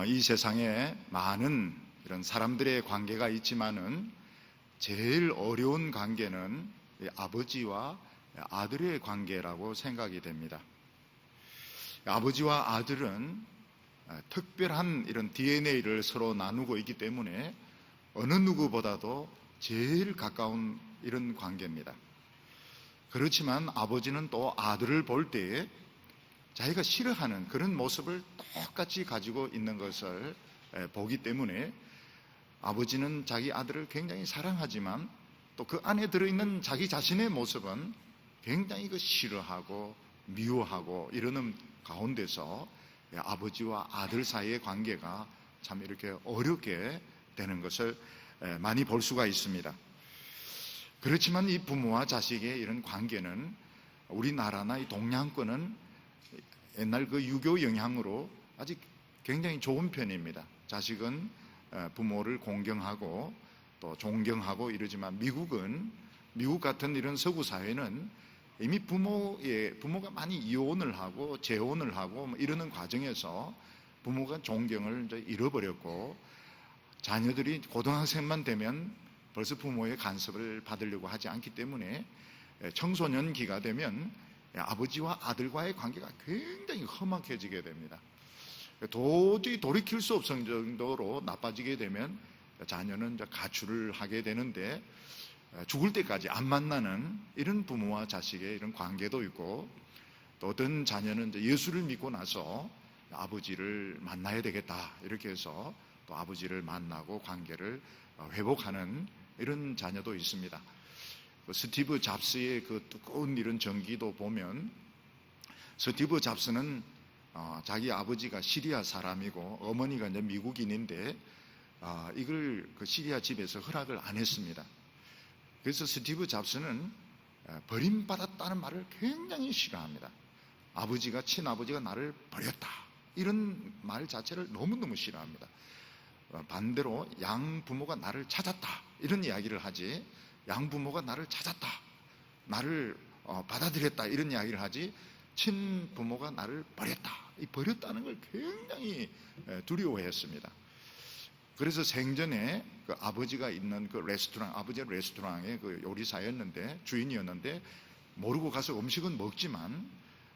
이 세상에 많은 이런 사람들의 관계가 있지만은 제일 어려운 관계는 아버지와 아들의 관계라고 생각이 됩니다. 아버지와 아들은 특별한 이런 DNA를 서로 나누고 있기 때문에 어느 누구보다도 제일 가까운 이런 관계입니다. 그렇지만 아버지는 또 아들을 볼 때에 자기가 싫어하는 그런 모습을 똑같이 가지고 있는 것을 보기 때문에 아버지는 자기 아들을 굉장히 사랑하지만 또 그 안에 들어있는 자기 자신의 모습은 굉장히 싫어하고 미워하고 이러는 가운데서 아버지와 아들 사이의 관계가 참 이렇게 어렵게 되는 것을 많이 볼 수가 있습니다. 그렇지만 이 부모와 자식의 이런 관계는 우리나라나 이 동양권은 옛날 그 유교 영향으로 아직 굉장히 좋은 편입니다. 자식은 부모를 공경하고 또 존경하고 이러지만 미국 같은 이런 서구 사회는 이미 부모가 많이 이혼을 하고 재혼을 하고 이러는 과정에서 부모가 존경을 이제 잃어버렸고 자녀들이 고등학생만 되면 벌써 부모의 간섭을 받으려고 하지 않기 때문에 청소년기가 되면 아버지와 아들과의 관계가 굉장히 험악해지게 됩니다. 도저히 돌이킬 수 없을 정도로 나빠지게 되면 자녀는 가출을 하게 되는데 죽을 때까지 안 만나는 이런 부모와 자식의 이런 관계도 있고, 또 어떤 자녀는 예수를 믿고 나서 아버지를 만나야 되겠다 이렇게 해서 또 아버지를 만나고 관계를 회복하는 이런 자녀도 있습니다. 스티브 잡스의 그 두꺼운 이런 전기도 보면 스티브 잡스는 자기 아버지가 시리아 사람이고 어머니가 이제 미국인인데 이걸 그 시리아 집에서 허락을 안 했습니다. 그래서 스티브 잡스는 버림받았다는 말을 굉장히 싫어합니다. 친아버지가 나를 버렸다 이런 말 자체를 너무너무 싫어합니다. 반대로 양부모가 나를 찾았다 이런 이야기를 하지, 양부모가 나를 찾았다, 나를 받아들였다 이런 이야기를 하지, 친부모가 나를 버렸다, 이 버렸다는 걸 굉장히 두려워했습니다. 그래서 생전에 그 아버지가 있는 그 아버지의 레스토랑의 그 요리사였는데, 주인이었는데 모르고 가서 음식은 먹지만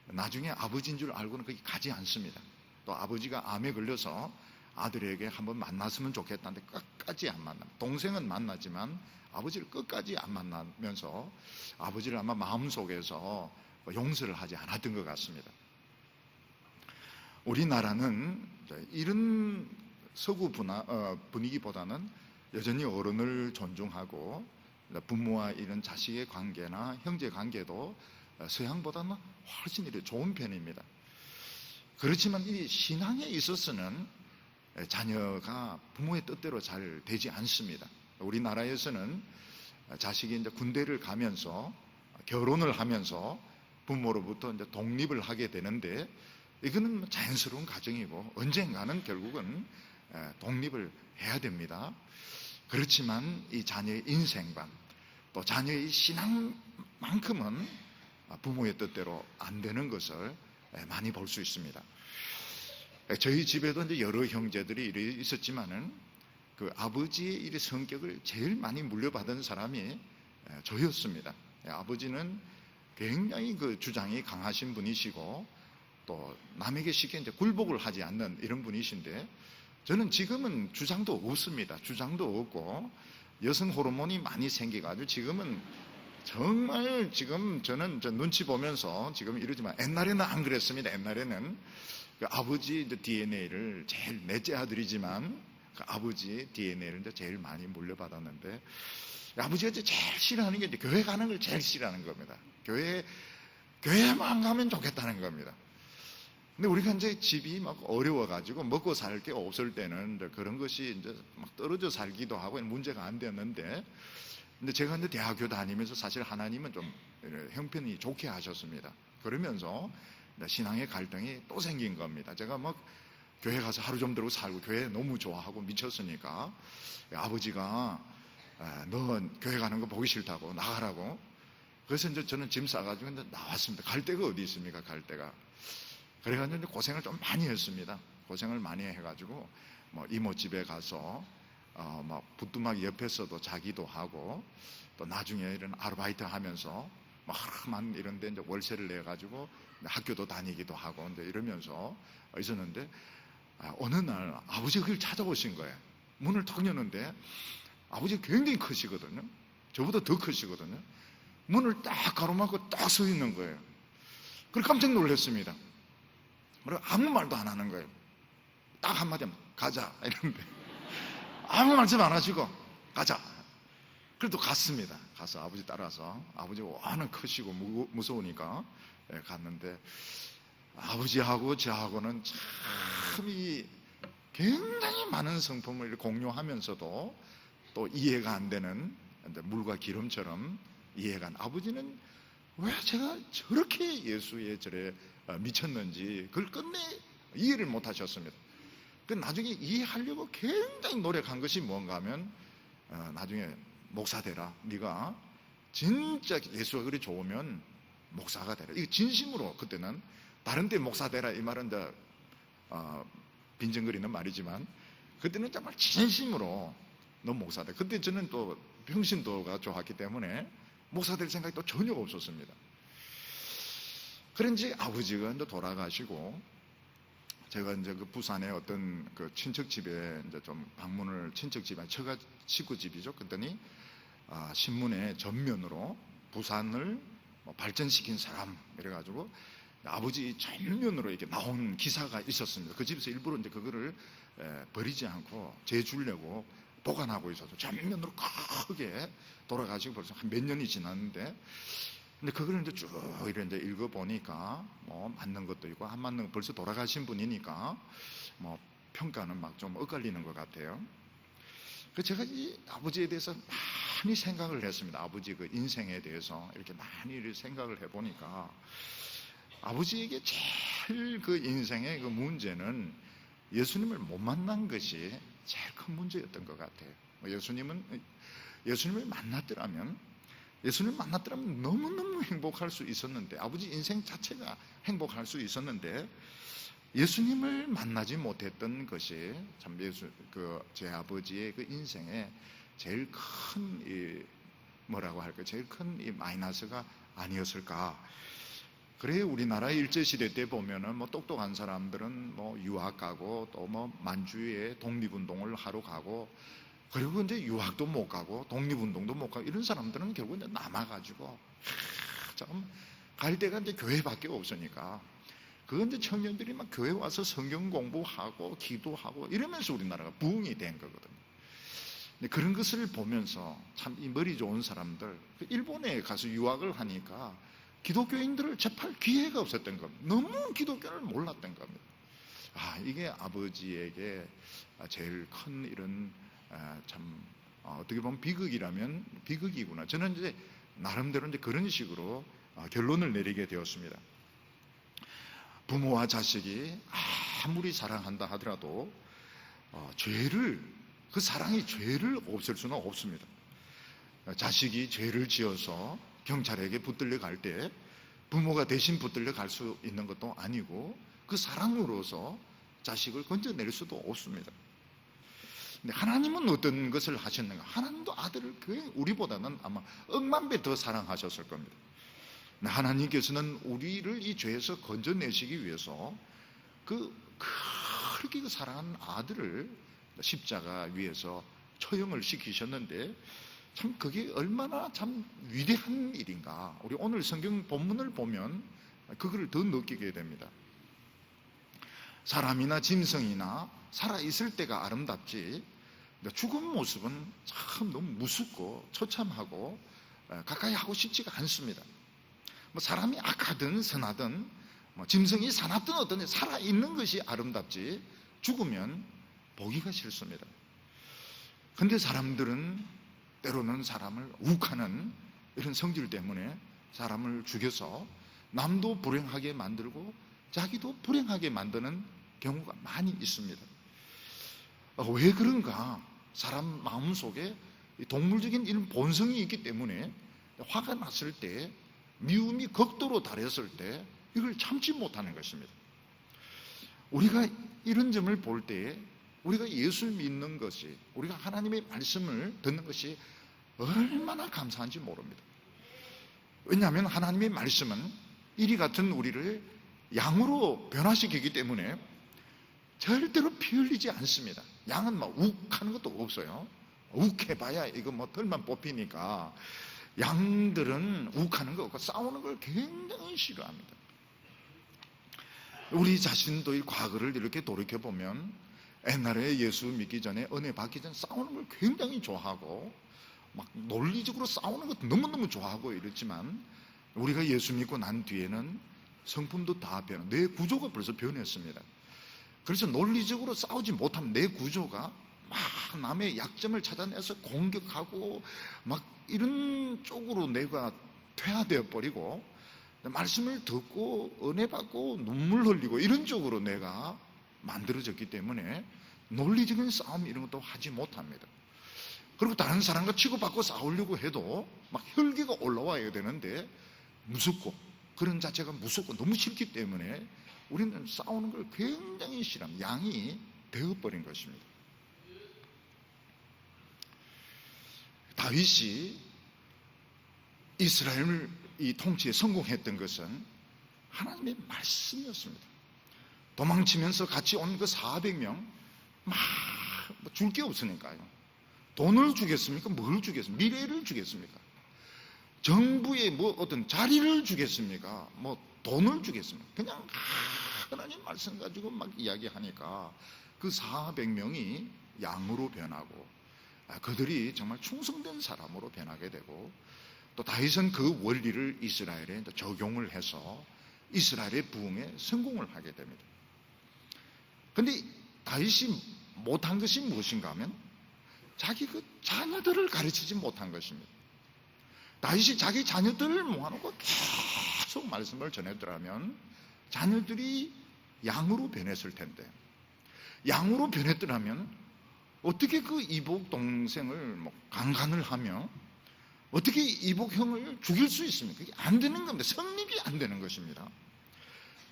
나중에 아버지인 줄 알고는 거기 가지 않습니다. 또 아버지가 암에 걸려서 아들에게 한번 만났으면 좋겠다는데 끝까지 안 만납니다. 동생은 만나지만 아버지를 끝까지 안 만나면서 아버지를 아마 마음속에서 용서를 하지 않았던 것 같습니다. 우리나라는 이런 서구 분위기보다는 여전히 어른을 존중하고 부모와 이런 자식의 관계나 형제 관계도 서양보다는 훨씬 좋은 편입니다. 그렇지만 이 신앙에 있어서는 자녀가 부모의 뜻대로 잘 되지 않습니다. 우리나라에서는 자식이 이제 군대를 가면서 결혼을 하면서 부모로부터 이제 독립을 하게 되는데, 이거는 자연스러운 과정이고 언젠가는 결국은 독립을 해야 됩니다. 그렇지만 이 자녀의 인생관 또 자녀의 신앙만큼은 부모의 뜻대로 안 되는 것을 많이 볼 수 있습니다. 저희 집에도 이제 여러 형제들이 있었지만은 그 아버지의 이 성격을 제일 많이 물려받은 사람이 저였습니다. 아버지는 굉장히 그 주장이 강하신 분이시고 또 남에게 쉽게 이제 굴복을 하지 않는 이런 분이신데, 저는 지금은 주장도 없습니다. 주장도 없고 여성 호르몬이 많이 생겨가지고 지금은 정말 지금 저는 눈치 보면서 지금 이러지만 옛날에는 안 그랬습니다. 옛날에는 그 아버지 DNA를 제일 넷째 아들이지만 그 아버지의 DNA를 이제 제일 많이 물려받았는데, 아버지가 이제 제일 싫어하는 게 이제 교회 가는 걸 제일 싫어하는 겁니다. 교회만 가면 좋겠다는 겁니다. 근데 우리가 이제 집이 막 어려워가지고 먹고 살 게 없을 때는 이제 그런 것이 이제 막 떨어져 살기도 하고 문제가 안 됐는데, 근데 제가 이제 대학교 다니면서 사실 하나님은 좀 형편이 좋게 하셨습니다. 그러면서 신앙의 갈등이 또 생긴 겁니다. 제가 막 교회 가서 하루 정도 살고 교회 너무 좋아하고 미쳤으니까 아버지가 너 교회 가는 거 보기 싫다고 나가라고. 그래서 이제 저는 짐 싸가지고 이제 나왔습니다. 갈 데가 어디 있습니까? 갈 데가. 그래가지고 이제 고생을 좀 많이 했습니다. 고생을 많이 해가지고 뭐 이모 집에 가서 막 부뚜막 옆에서도 자기도 하고, 또 나중에 이런 아르바이트 하면서 막만 이런데 이제 월세를 내 가지고 학교도 다니기도 하고 이제 이러면서 있었는데, 어느 날 아버지가 그걸 찾아오신 거예요. 문을 턱 여는데 아버지가 굉장히 크시거든요. 저보다 더 크시거든요. 문을 딱 가로막고 딱 서 있는 거예요. 그래서 깜짝 놀랐습니다. 그리고 아무 말도 안 하는 거예요. 딱 한마디 하면 가자 이러는데 아무 말씀 안 하시고 가자. 그래도 갔습니다. 가서 아버지 따라서, 아버지가 워낙 크시고 무서우니까 갔는데, 아버지하고 저하고는 참 굉장히 많은 성품을 공유하면서도 또 이해가 안 되는, 물과 기름처럼 이해가 안. 아버지는 왜 제가 저렇게 예수의 절에 미쳤는지 그걸 끝내 이해를 못 하셨습니다. 나중에 이해하려고 굉장히 노력한 것이 뭔가 하면, 나중에 목사 되라. 네가 진짜 예수가 그리 좋으면 목사가 되라. 이거 진심으로, 그때는 다른 때 목사 되라 이 말은 빈정거리는 말이지만, 그때는 정말 진심으로 너 목사 되라. 그때 저는 또 평신도가 좋았기 때문에 목사 될 생각이 또 전혀 없었습니다. 그런지 아버지가 이제 돌아가시고, 제가 이제 그 부산에 어떤 그 친척 집에 이제 좀 방문을, 친척 집에 처가 식구 집이죠. 그랬더니 신문에 전면으로 부산을 발전시킨 사람 이래가지고 아버지 전면으로 이렇게 나온 기사가 있었습니다. 그 집에서 일부러 이제 그거를 버리지 않고 재주려고 보관하고 있어서 전면으로 크게 돌아가시고 벌써 한 몇 년이 지났는데, 근데 그걸 이제 쭉 이제 읽어보니까 뭐 맞는 것도 있고 안 맞는 거, 벌써 돌아가신 분이니까 뭐 평가는 막 좀 엇갈리는 것 같아요. 그래서 제가 이 아버지에 대해서 많이 생각을 했습니다. 아버지 그 인생에 대해서 이렇게 많이 생각을 해보니까, 아버지에게 제일 그 인생의 그 문제는 예수님을 못 만난 것이 제일 큰 문제였던 것 같아요. 예수님을 만났더라면 너무너무 행복할 수 있었는데, 아버지 인생 자체가 행복할 수 있었는데, 예수님을 만나지 못했던 것이 참 제 아버지의 그 인생에 제일 큰 제일 큰 이 마이너스가 아니었을까. 그래, 우리나라 일제시대 때 보면은 뭐 똑똑한 사람들은 뭐 유학 가고, 또 뭐 만주에 독립운동을 하러 가고, 그리고 이제 유학도 못 가고 독립운동도 못 가고, 이런 사람들은 결국 이제 남아가지고 참 갈 데가 이제 교회밖에 없으니까, 그건 이제 청년들이 막 교회 와서 성경 공부하고 기도하고 이러면서 우리나라가 부흥이 된 거거든요. 근데 그런 것을 보면서 참 이 머리 좋은 사람들, 일본에 가서 유학을 하니까 기독교인들을 접할 기회가 없었던 겁니다. 너무 기독교를 몰랐던 겁니다. 이게 아버지에게 제일 큰 이런 참 어떻게 보면 비극이라면 비극이구나. 저는 이제 나름대로 이제 그런 식으로 결론을 내리게 되었습니다. 부모와 자식이 아무리 사랑한다 하더라도 그 사랑이 죄를 없앨 수는 없습니다. 자식이 죄를 지어서 경찰에게 붙들려 갈 때 부모가 대신 붙들려 갈 수 있는 것도 아니고, 그 사랑으로서 자식을 건져낼 수도 없습니다. 근데 하나님은 어떤 것을 하셨는가? 하나님도 아들을 우리보다는 아마 억만 배 더 사랑하셨을 겁니다. 하나님께서는 우리를 이 죄에서 건져내시기 위해서 그렇게 사랑하는 아들을 십자가 위에서 처형을 시키셨는데, 참 그게 얼마나 참 위대한 일인가. 우리 오늘 성경 본문을 보면 그걸 더 느끼게 됩니다. 사람이나 짐승이나 살아있을 때가 아름답지, 죽은 모습은 참 너무 무섭고 처참하고 가까이 하고 싶지가 않습니다. 뭐 사람이 악하든 선하든, 짐승이 사납든 어떤, 살아있는 것이 아름답지 죽으면 보기가 싫습니다. 그런데 사람들은 때로는 사람을 욱하는 이런 성질 때문에 사람을 죽여서 남도 불행하게 만들고 자기도 불행하게 만드는 경우가 많이 있습니다. 왜 그런가? 사람 마음속에 동물적인 이런 본성이 있기 때문에 화가 났을 때, 미움이 극도로 달했을 때 이걸 참지 못하는 것입니다. 우리가 이런 점을 볼 때 우리가 예수를 믿는 것이, 우리가 하나님의 말씀을 듣는 것이 얼마나 감사한지 모릅니다. 왜냐하면 하나님의 말씀은 이리 같은 우리를 양으로 변화시키기 때문에 절대로 피 흘리지 않습니다. 양은 막 욱하는 것도 없어요. 욱해봐야 이거 뭐 털만 뽑히니까. 양들은 욱하는 거 없고 싸우는 걸 굉장히 싫어합니다. 우리 자신도 이 과거를 이렇게 돌이켜보면 옛날에 예수 믿기 전에, 은혜 받기 전에 싸우는 걸 굉장히 좋아하고 막 논리적으로 싸우는 것도 너무너무 좋아하고 이랬지만, 우리가 예수 믿고 난 뒤에는 성품도 다 변해, 내 구조가 벌써 변했습니다. 그래서 논리적으로 싸우지 못하면 내 구조가 막 남의 약점을 찾아내서 공격하고 막 이런 쪽으로 내가 퇴화되어 버리고, 말씀을 듣고 은혜 받고 눈물 흘리고 이런 쪽으로 내가 만들어졌기 때문에 논리적인 싸움 이런 것도 하지 못합니다. 그리고 다른 사람과 치고받고 싸우려고 해도 막 혈기가 올라와야 되는데 무섭고, 그런 자체가 무섭고 너무 싫기 때문에 우리는 싸우는 걸 굉장히 싫어합니다. 양이 되어버린 것입니다. 다윗이 이스라엘을 이 통치에 성공했던 것은 하나님의 말씀이었습니다. 도망치면서 같이 온 그 400명 막 줄 게 없으니까요. 돈을 주겠습니까? 뭘 주겠습니까? 미래를 주겠습니까? 정부에 뭐 어떤 자리를 주겠습니까? 뭐 돈을 주겠습니까? 그냥 하나님 말씀 가지고 막 이야기하니까 그 400명이 양으로 변하고, 그들이 정말 충성된 사람으로 변하게 되고, 또 다윗은 그 원리를 이스라엘에 적용을 해서 이스라엘의 부흥에 성공을 하게 됩니다. 그런데 다윗이 못한 것이 무엇인가 하면 자기 그 자녀들을 가르치지 못한 것입니다. 다윗이 자기 자녀들을 모아놓고 계속 말씀을 전했더라면 자녀들이 양으로 변했을 텐데, 양으로 변했더라면 어떻게 그 이복 동생을 뭐 강간을 하며 어떻게 이복 형을 죽일 수 있습니까? 그게 안 되는 겁니다. 성립이 안 되는 것입니다.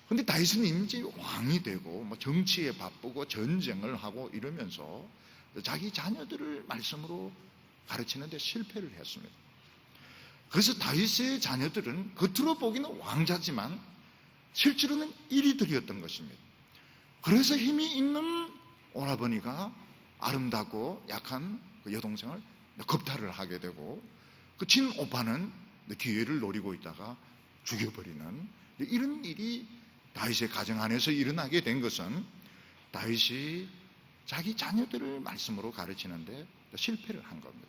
그런데 다윗은 이제 왕이 되고 뭐 정치에 바쁘고 전쟁을 하고 이러면서 자기 자녀들을 말씀으로 가르치는데 실패를 했습니다. 그래서 다윗의 자녀들은 겉으로 보기는 왕자지만 실제로는 이리들이었던 것입니다. 그래서 힘이 있는 오라버니가 아름답고 약한 그 여동생을 겁탈을 하게 되고, 그 친오빠는 기회를 노리고 있다가 죽여버리는 이런 일이 다윗의 가정 안에서 일어나게 된 것은 다윗이 자기 자녀들을 말씀으로 가르치는데 실패를 한 겁니다.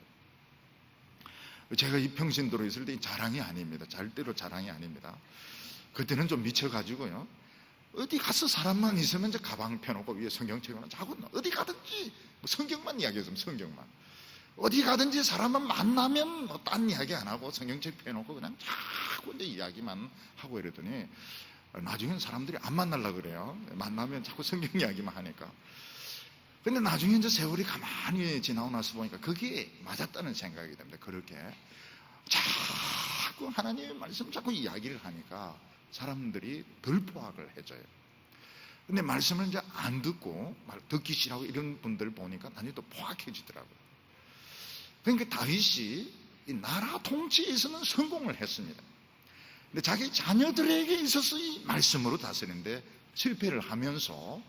제가 이 평신도로 있을 때 자랑이 아닙니다. 절대로 자랑이 아닙니다. 그때는 좀 미쳐가지고요, 어디 가서 사람만 있으면 이제 가방 펴놓고 위에 성경책을 자꾸 어디 가든지 성경만 이야기했으면 성경만, 어디 가든지 사람만 만나면 뭐 딴 이야기 안 하고 성경책 펴놓고 그냥 자꾸 이제 이야기만 하고 이러더니 나중엔 사람들이 안 만나려고 그래요. 만나면 자꾸 성경 이야기만 하니까. 근데 나중에 이제 세월이 가만히 지나고 나서 보니까 그게 맞았다는 생각이 됩니다. 그렇게 자꾸 하나님의 말씀 자꾸 이야기를 하니까 사람들이 덜 포악을 해줘요. 근데 말씀을 이제 안 듣고 듣기 싫어하고 이런 분들 보니까 나중에 또 포악해지더라고요. 그러니까 다윗이 이 나라 통치에서는 성공을 했습니다. 근데 자기 자녀들에게 있어서 이 말씀으로 다스리는데 실패를 하면서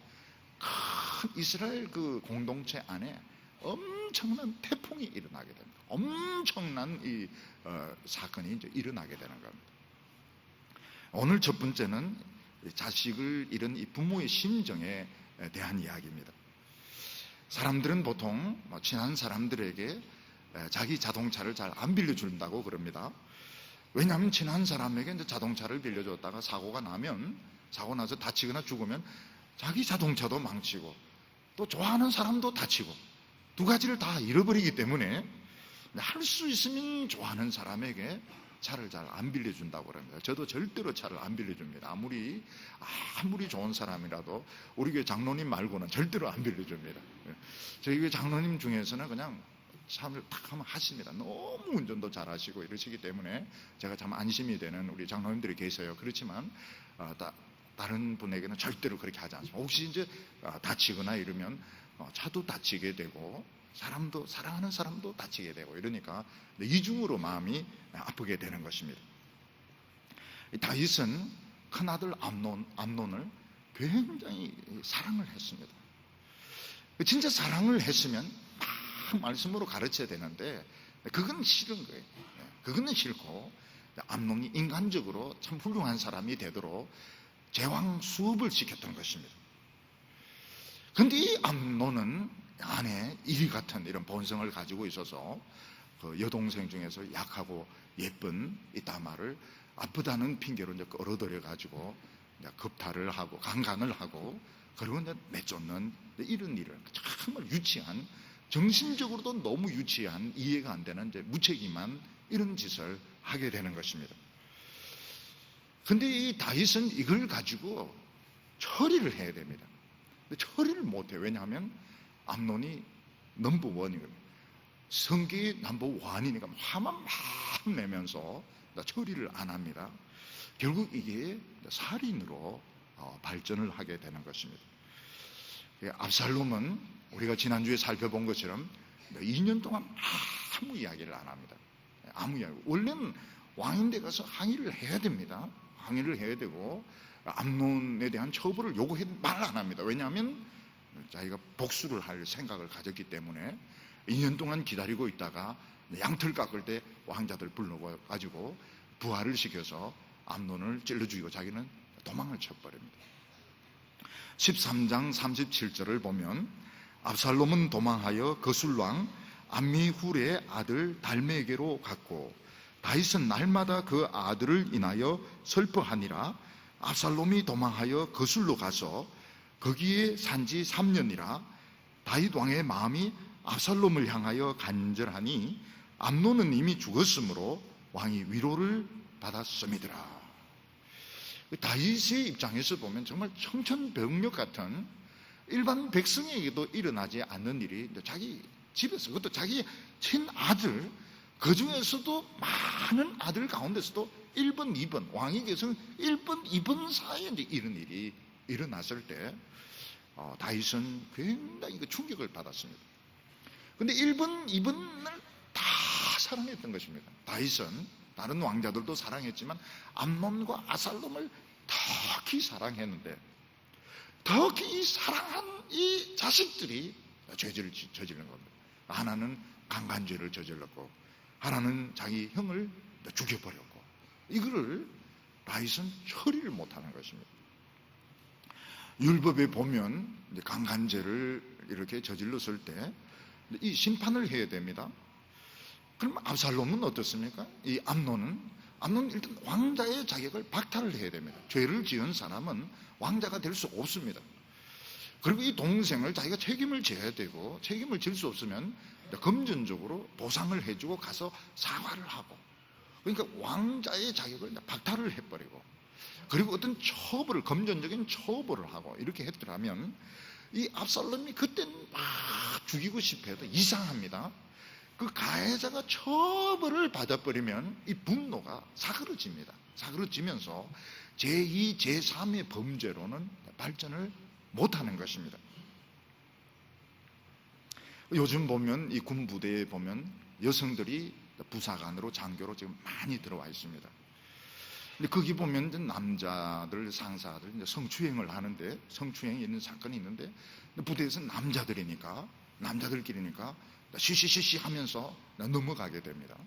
큰 이스라엘 그 공동체 안에 엄청난 태풍이 일어나게 됩니다. 엄청난 이 사건이 이제 일어나게 되는 겁니다. 오늘 첫 번째는 자식을 잃은 이 부모의 심정에 대한 이야기입니다. 사람들은 보통 친한 사람들에게 자기 자동차를 잘 안 빌려준다고 그럽니다. 왜냐하면 친한 사람에게 이제 자동차를 빌려줬다가 사고가 나면, 사고 나서 다치거나 죽으면 자기 자동차도 망치고 또 좋아하는 사람도 다치고 두 가지를 다 잃어버리기 때문에 할 수 있으면 좋아하는 사람에게 차를 잘 안 빌려준다고 그럽니다. 저도 절대로 차를 안 빌려줍니다. 아무리 좋은 사람이라도 우리 교회 장로님 말고는 절대로 안 빌려줍니다. 저희 교회 장로님 중에서는 그냥 차를 탁 하면 하십니다. 너무 운전도 잘하시고 이러시기 때문에 제가 참 안심이 되는 우리 장로님들이 계세요. 그렇지만 다른 분에게는 절대로 그렇게 하지 않습니다. 혹시 이제 다치거나 이러면 차도 다치게 되고 사람도, 사랑하는 사람도 다치게 되고 이러니까 이중으로 마음이 아프게 되는 것입니다. 다윗은 큰아들 암논을 굉장히 사랑을 했습니다. 진짜 사랑을 했으면 막 말씀으로 가르쳐야 되는데 그건 싫은 거예요. 그거는 싫고 암논이 인간적으로 참 훌륭한 사람이 되도록 제왕 수업을 시켰던 것입니다. 그런데 이 암논은 안에 이리 같은 이런 본성을 가지고 있어서 그 여동생 중에서 약하고 예쁜 이 다말을 아프다는 핑계로 이제 끌어들여 가지고 겁탈을 하고 강간을 하고 그리고 이제 내쫓는 이런 일을 정말 유치한, 정신적으로도 너무 유치한, 이해가 안 되는 이제 무책임한 이런 짓을 하게 되는 것입니다. 근데 이 다윗은 이걸 가지고 처리를 해야 됩니다. 근데 처리를 못해요. 왜냐하면 암논이 넘버원이거든요. 성격이 넘버원이니까 화만 막 내면서 처리를 안 합니다. 결국 이게 살인으로 발전을 하게 되는 것입니다. 압살롬은 우리가 지난주에 살펴본 것처럼 2년 동안 아무 이야기를 안 합니다. 아무 이야기. 원래는 왕인데 가서 항의를 해야 됩니다. 항의를 해야 되고 암논에 대한 처벌을 요구해도 말 안 합니다. 왜냐하면 자기가 복수를 할 생각을 가졌기 때문에 2년 동안 기다리고 있다가 양털 깎을 때 왕자들 불러가지고 부활을 시켜서 암논을 찔러 죽이고 자기는 도망을 쳐버립니다. 13장 37절을 보면 압살롬은 도망하여 거술왕 암미훌의 아들 달메에게로 갔고 다윗은 날마다 그 아들을 인하여 슬퍼하니라. 압살롬이 도망하여 거술로 가서 거기에 산지 3년이라. 다윗 왕의 마음이 압살롬을 향하여 간절하니 암논은 이미 죽었으므로 왕이 위로를 받았음이더라. 다윗의 입장에서 보면 정말 청천벽력 같은 일반 백성에게도 일어나지 않는 일이 자기 집에서, 그것도 자기 친아들, 그 중에서도 많은 아들 가운데서도 1번, 2번, 왕에게서는 1번, 2번 사이에 이제 이런 일이 일어났을 때 다윗은 굉장히 충격을 받았습니다. 근데 1번, 2번을 다 사랑했던 것입니다. 다윗은 다른 왕자들도 사랑했지만 암논과 압살롬을 특히 사랑했는데 특히 이 사랑한 이 자식들이 죄를 저지른 겁니다. 하나는 강간죄를 저질렀고 하나는 자기 형을 죽여버렸고 이거를 다윗은 처리를 못하는 것입니다. 율법에 보면 강간죄를 이렇게 저질렀을 때 이 심판을 해야 됩니다. 그럼 압살롬은 어떻습니까? 이 암논은 일단 왕자의 자격을 박탈을 해야 됩니다. 죄를 지은 사람은 왕자가 될 수 없습니다. 그리고 이 동생을 자기가 책임을 져야 되고 책임을 질 수 없으면 금전적으로 보상을 해주고 가서 사과를 하고 그러니까 왕자의 자격을 박탈을 해버리고 그리고 어떤 처벌을 금전적인 처벌을 하고 이렇게 했더라면 이 압살롬이 그때 막 죽이고 싶어 해도 이상합니다. 그 가해자가 처벌을 받아버리면 이 분노가 사그러집니다. 사그러지면서 제2, 제3의 범죄로는 발전을 못하는 것입니다. 요즘 보면 이 군부대에 보면 여성들이 부사관으로 장교로 지금 많이 들어와 있습니다. 근데 거기 보면 남자들 상사들 성추행을 하는데 성추행이 있는 사건이 있는데 부대에서는 남자들끼리니까 시시시시 하면서 넘어가게 됩니다.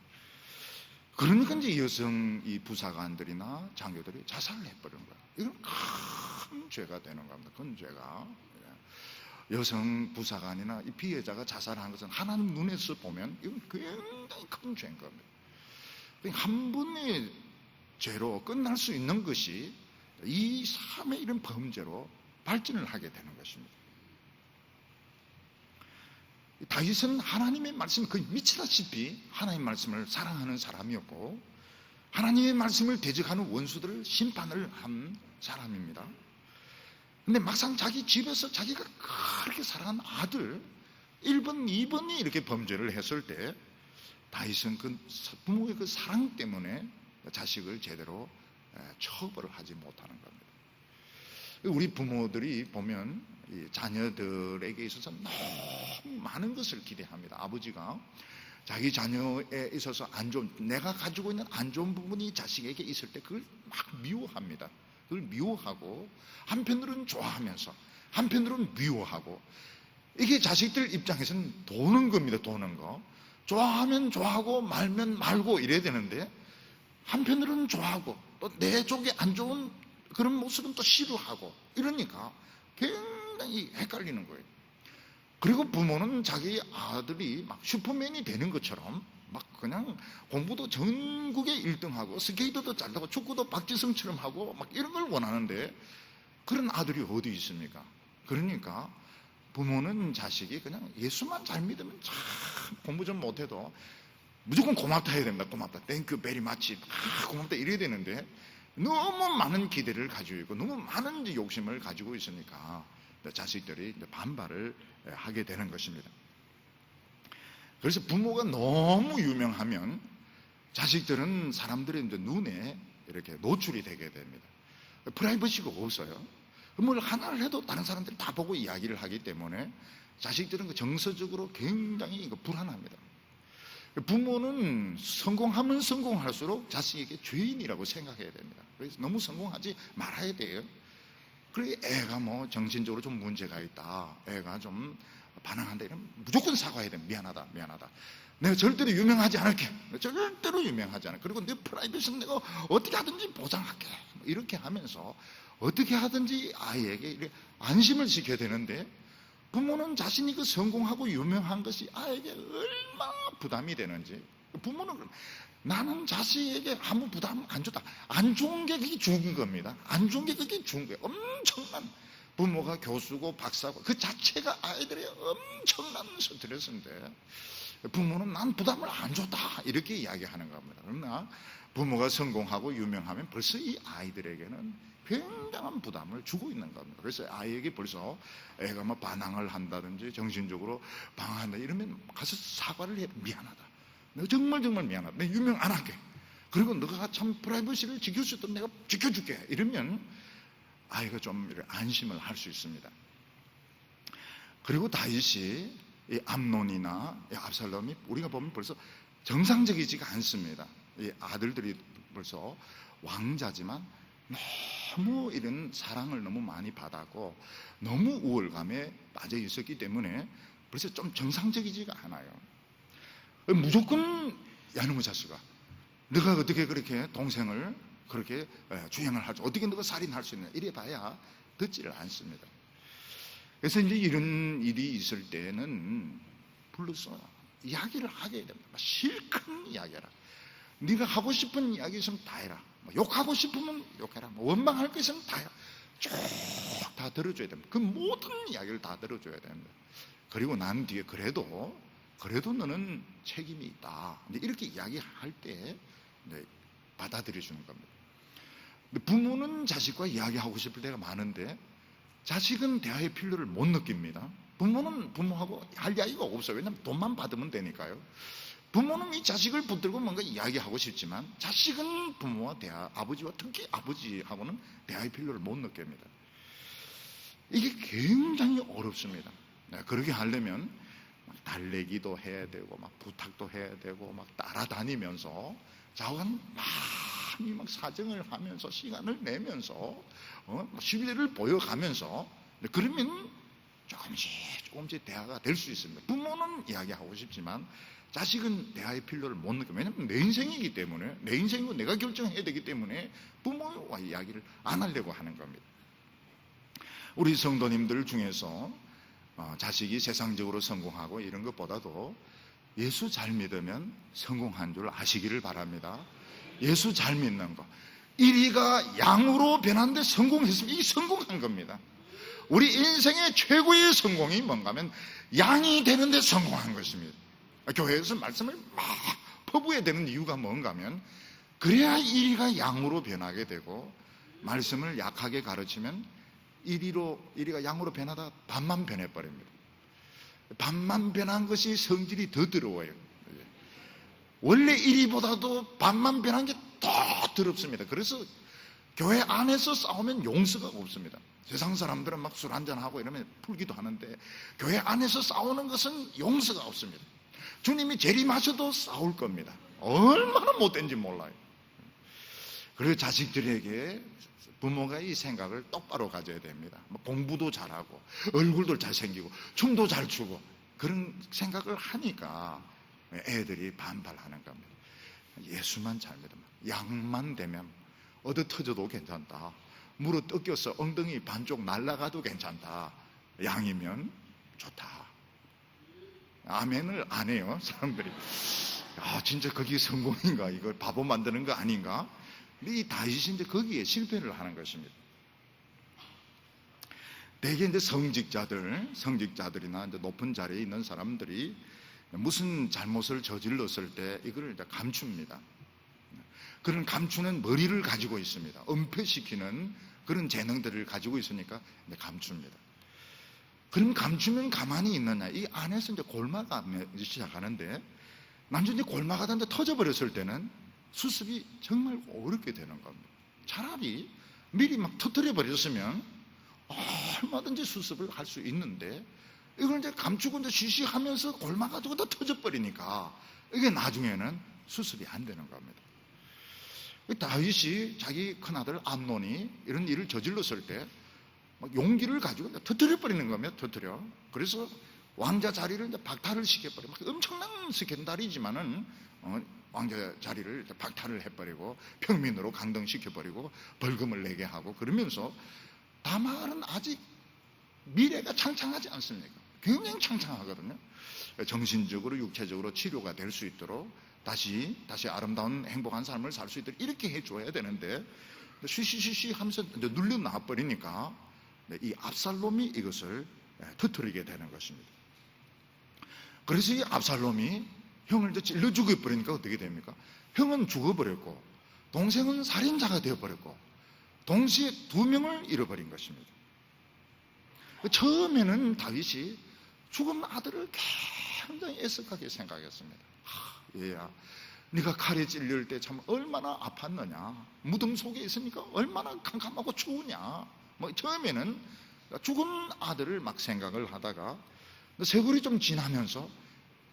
그러니까 이제 여성 이 부사관들이나 장교들이 자살을 해버리는 거예요. 이건 큰 죄가 되는 겁니다. 큰 죄가. 여성 부사관이나 이 피해자가 자살한 것은 하나님 눈에서 보면 이건 굉장히 큰 죄인 겁니다. 한 분의 죄로 끝날 수 있는 것이 이 삶의 이런 범죄로 발전을 하게 되는 것입니다. 다윗은 하나님의 말씀에 거의 미치다시피 하나님의 말씀을 사랑하는 사람이었고 하나님의 말씀을 대적하는 원수들을 심판을 한 사람입니다. 근데 막상 자기 집에서 자기가 그렇게 사랑하는 아들 1번, 2번이 이렇게 범죄를 했을 때 다윗은 그 부모의 그 사랑 때문에 자식을 제대로 처벌을 하지 못하는 겁니다. 우리 부모들이 보면 이 자녀들에게 있어서 너무 많은 것을 기대합니다. 아버지가 자기 자녀에 있어서 안 좋은, 내가 가지고 있는 안 좋은 부분이 자식에게 있을 때 그걸 막 미워합니다. 그걸 미워하고 한편으로는 좋아하면서 한편으로는 미워하고, 이게 자식들 입장에서는 도는 겁니다. 도는 거. 좋아하면 좋아하고 말면 말고 이래야 되는데 한편으로는 좋아하고 또 내 쪽에 안 좋은 그런 모습은 또 싫어하고, 이러니까 굉장히 헷갈리는 거예요. 그리고 부모는 자기 아들이 막 슈퍼맨이 되는 것처럼 막 그냥 공부도 전국에 1등하고 스케이트도 잘 타고 축구도 박지성처럼 하고 막 이런 걸 원하는데, 그런 아들이 어디 있습니까? 그러니까 부모는 자식이 그냥 예수만 잘 믿으면 참 공부 좀 못해도 무조건 고맙다 해야 됩니다. 고맙다, 땡큐 베리 마치, 고맙다 이래야 되는데, 너무 많은 기대를 가지고 있고 너무 많은 욕심을 가지고 있으니까 자식들이 반발을 하게 되는 것입니다. 그래서 부모가 너무 유명하면 자식들은 사람들의 눈에 이렇게 노출이 되게 됩니다. 프라이버시가 없어요. 뭘 하나를 해도 다른 사람들이 다 보고 이야기를 하기 때문에 자식들은 정서적으로 굉장히 불안합니다. 부모는 성공하면 성공할수록 자식에게 죄인이라고 생각해야 됩니다. 그래서 너무 성공하지 말아야 돼요. 그리고 애가 뭐 정신적으로 좀 문제가 있다, 애가 좀 반항한다, 이러면 무조건 사과해야 됩니다. 미안하다. 내가 절대로 유명하지 않을게. 절대로 유명하지 않을게. 그리고 내 프라이빗은 내가 어떻게 하든지 보장할게. 이렇게 하면서 어떻게 하든지 아이에게 안심을 시켜야 되는데, 부모는 자신이 그 성공하고 유명한 것이 아이에게 얼마나 부담이 되는지, 부모는 나는 자식에게 아무 부담 안 줬다, 안 좋은 게 그게 죽은 겁니다. 안 좋은 게 그게 죽은 거예요. 엄청난, 부모가 교수고 박사고 그 자체가 아이들의 엄청난 스트레스인데, 부모는 난 부담을 안 줬다 이렇게 이야기하는 겁니다. 그러나 부모가 성공하고 유명하면 벌써 이 아이들에게는 굉장한 부담을 주고 있는 겁니다. 그래서 아이에게 벌써 애가 뭐 반항을 한다든지 정신적으로 방황한다 이러면 가서 사과를 해. 미안하다, 내가 정말 미안하다, 내가 유명 안 할게, 그리고 너가 참 프라이버시를 지킬 수 있도록 내가 지켜줄게, 이러면 아이가 좀 안심을 할 수 있습니다. 그리고 다윗이 이 암논이나 이 압살롬이 우리가 보면 벌써 정상적이지가 않습니다. 이 아들들이 벌써 왕자지만 너무 이런 사랑을 너무 많이 받았고 너무 우월감에 빠져 있었기 때문에 벌써 좀 정상적이지가 않아요. 무조건 야놈의 자식아, 너가 어떻게 그렇게 동생을 그렇게 주행을 하죠, 어떻게 너가 살인할 수 있냐, 이래 봐야 듣지를 않습니다. 그래서 이제 이런 일이 있을 때는 불러서 이야기를 하게 됩니다. 실컷 이야기해라. 네가 하고 싶은 이야기 있으면 다 해라. 욕하고 싶으면 욕해라. 원망할 거 있으면 다 해라. 쭉 다 들어줘야 됩니다. 그 모든 이야기를 다 들어줘야 됩니다. 그리고 난 뒤에 그래도 너는 책임이 있다, 이렇게 이야기할 때 받아들여 주는 겁니다. 부모는 자식과 이야기하고 싶을 때가 많은데 자식은 대화의 필요를 못 느낍니다. 부모는 부모하고 할 이야기가 없어요. 왜냐하면 돈만 받으면 되니까요. 부모는 이 자식을 붙들고 뭔가 이야기하고 싶지만 자식은 부모와 아버지와 특히 아버지하고는 대화의 필요를 못 느낍니다. 이게 굉장히 어렵습니다. 그렇게 하려면 막 달래기도 해야 되고 막 부탁도 해야 되고 막 따라다니면서 자관 많이 막 사정을 하면서 시간을 내면서 신뢰를 보여가면서, 그러면 조금씩 대화가 될 수 있습니다. 부모는 이야기하고 싶지만 자식은 대화의 필요를 못 느껴요. 왜냐하면 내 인생이기 때문에, 내 인생이고 내가 결정해야 되기 때문에 부모와 이야기를 안 하려고 하는 겁니다. 우리 성도님들 중에서 자식이 세상적으로 성공하고 이런 것보다도 예수 잘 믿으면 성공한 줄 아시기를 바랍니다. 예수 잘 믿는 거, 1위가 양으로 변하는데 성공했으면 이게 성공한 겁니다. 우리 인생의 최고의 성공이 뭔가 하면 양이 되는데 성공한 것입니다. 교회에서 말씀을 막 퍼부어야 되는 이유가 뭔가 하면 그래야 1위가 양으로 변하게 되고, 말씀을 약하게 가르치면 1위가 양으로 변하다 반만 변해버립니다. 반만 변한 것이 성질이 더 더러워요. 원래 1위보다도 반만 변한 게 더 더럽습니다. 그래서 교회 안에서 싸우면 용서가 없습니다. 세상 사람들은 막 술 한잔하고 이러면 풀기도 하는데 교회 안에서 싸우는 것은 용서가 없습니다. 주님이 재림하셔도 싸울 겁니다. 얼마나 못된지 몰라요. 그리고 자식들에게 부모가 이 생각을 똑바로 가져야 됩니다. 공부도 잘하고 얼굴도 잘생기고 춤도 잘 추고 그런 생각을 하니까 애들이 반발하는 겁니다. 예수만 잘 믿으면, 양만 되면 얻어 터져도 괜찮다. 물어 뜯겨서 엉덩이 반쪽 날아가도 괜찮다. 양이면 좋다. 아멘을 안 해요, 사람들이. 진짜 그게 성공인가? 이걸 바보 만드는 거 아닌가? 근데 이 다윗이 이제 거기에 실패를 하는 것입니다. 대개 이제 성직자들이나 이제 높은 자리에 있는 사람들이 무슨 잘못을 저질렀을 때 이걸 이제 감춥니다. 그런 감추는 머리를 가지고 있습니다. 은폐시키는 그런 재능들을 가지고 있으니까 이제 감춥니다. 그럼 감추면 가만히 있느냐? 이 안에서 이제 골마가 시작하는데, 나중에 골마가 다 터져버렸을 때는 수습이 정말 어렵게 되는 겁니다. 차라리 미리 막 터뜨려 버렸으면 얼마든지 수습을 할 수 있는데, 이걸 이제 감추고 이제 쉬쉬하면서 골마가 다 터져버리니까 이게 나중에는 수습이 안 되는 겁니다. 다윗이 자기 큰아들 암논이 이런 일을 저질렀을 때 막 용기를 가지고 터뜨려 버리는 거면 터뜨려. 그래서 왕자 자리를 이제 박탈을 시켜버려. 막 엄청난 스캔들이지만은 왕자 자리를 박탈을 해버리고 평민으로 강등시켜버리고 벌금을 내게 하고, 그러면서 다말은 아직 미래가 창창하지 않습니까? 굉장히 창창하거든요. 정신적으로 육체적으로 치료가 될 수 있도록 다시 아름다운 행복한 삶을 살 수 있도록 이렇게 해줘야 되는데, 쉬쉬쉬쉬 하면서 눌려놔 버리니까 이 압살롬이 이것을 터뜨리게 되는 것입니다. 그래서 이 압살롬이 형을 이제 찔러 죽여버리니까 어떻게 됩니까? 형은 죽어버렸고 동생은 살인자가 되어버렸고 동시에 두 명을 잃어버린 것입니다. 처음에는 다윗이 죽은 아들을 굉장히 애석하게 생각했습니다. 얘야, 네가 칼에 찔릴 때 참 얼마나 아팠느냐, 무덤 속에 있으니까 얼마나 캄캄하고 추우냐. 처음에는 죽은 아들을 막 생각을 하다가 세월이 좀 지나면서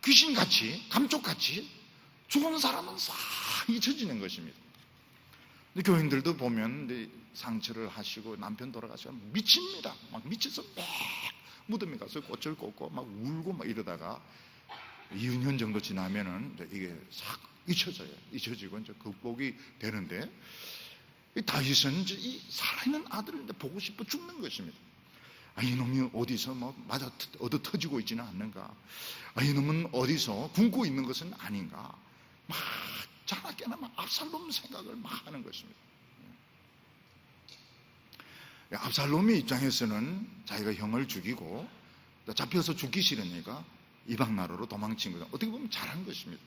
귀신같이, 감쪽같이 죽은 사람은 싹 잊혀지는 것입니다. 교인들도 보면 상처를 하시고 남편 돌아가시면 미칩니다. 막 미쳐서 막 무덤에 가서 꽃을 꽂고 막 울고 막 이러다가 2년 정도 지나면은 이게 싹 잊혀지고 이제 극복이 되는데, 이 다윗은 이제 이 살아있는 아들을 보고 싶어 죽는 것입니다. 이놈이 어디서 맞아 얻어 터지고 있지는 않는가? 이놈은 어디서 굶고 있는 것은 아닌가? 막 자나깨나 막 압살롬 생각을 막 하는 것입니다. 압살롬의 입장에서는 자기가 형을 죽이고 잡혀서 죽기 싫으니까 이방 나라로 도망친 거죠. 어떻게 보면 잘한 것입니다.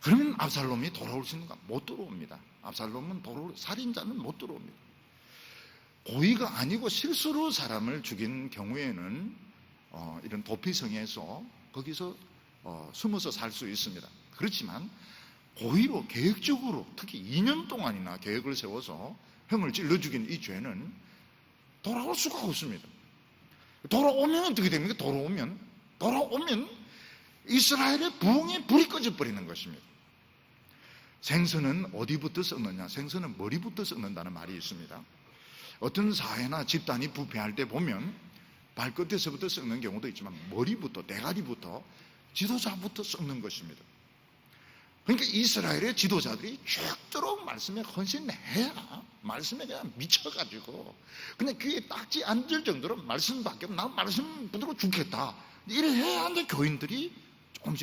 그러면 압살롬이 돌아올 수 있는가? 못 돌아옵니다. 압살롬은 살인자는 못 돌아옵니다. 고의가 아니고 실수로 사람을 죽인 경우에는 이런 도피성에서 거기서 숨어서 살 수 있습니다. 그렇지만 고의로 계획적으로 특히 2년 동안이나 계획을 세워서 형을 찔러 죽인 이 죄는 돌아올 수가 없습니다. 돌아오면 어떻게 됩니까? 돌아오면 이스라엘의 부흥의 불이 꺼져버리는 것입니다. 생선은 어디부터 썩느냐? 생선은 머리부터 썩는다는 말이 있습니다. 어떤 사회나 집단이 부패할 때 보면 발끝에서부터 썩는 경우도 있지만 머리부터, 대가리부터, 지도자부터 썩는 것입니다. 그러니까 이스라엘의 지도자들이 죽도록 말씀에 헌신해야 말씀에 그냥 미쳐가지고 그냥 귀에 딱지 앉을 정도로 말씀밖에 나 말씀 붙들고 죽겠다 이래 해야 하는데, 교인들이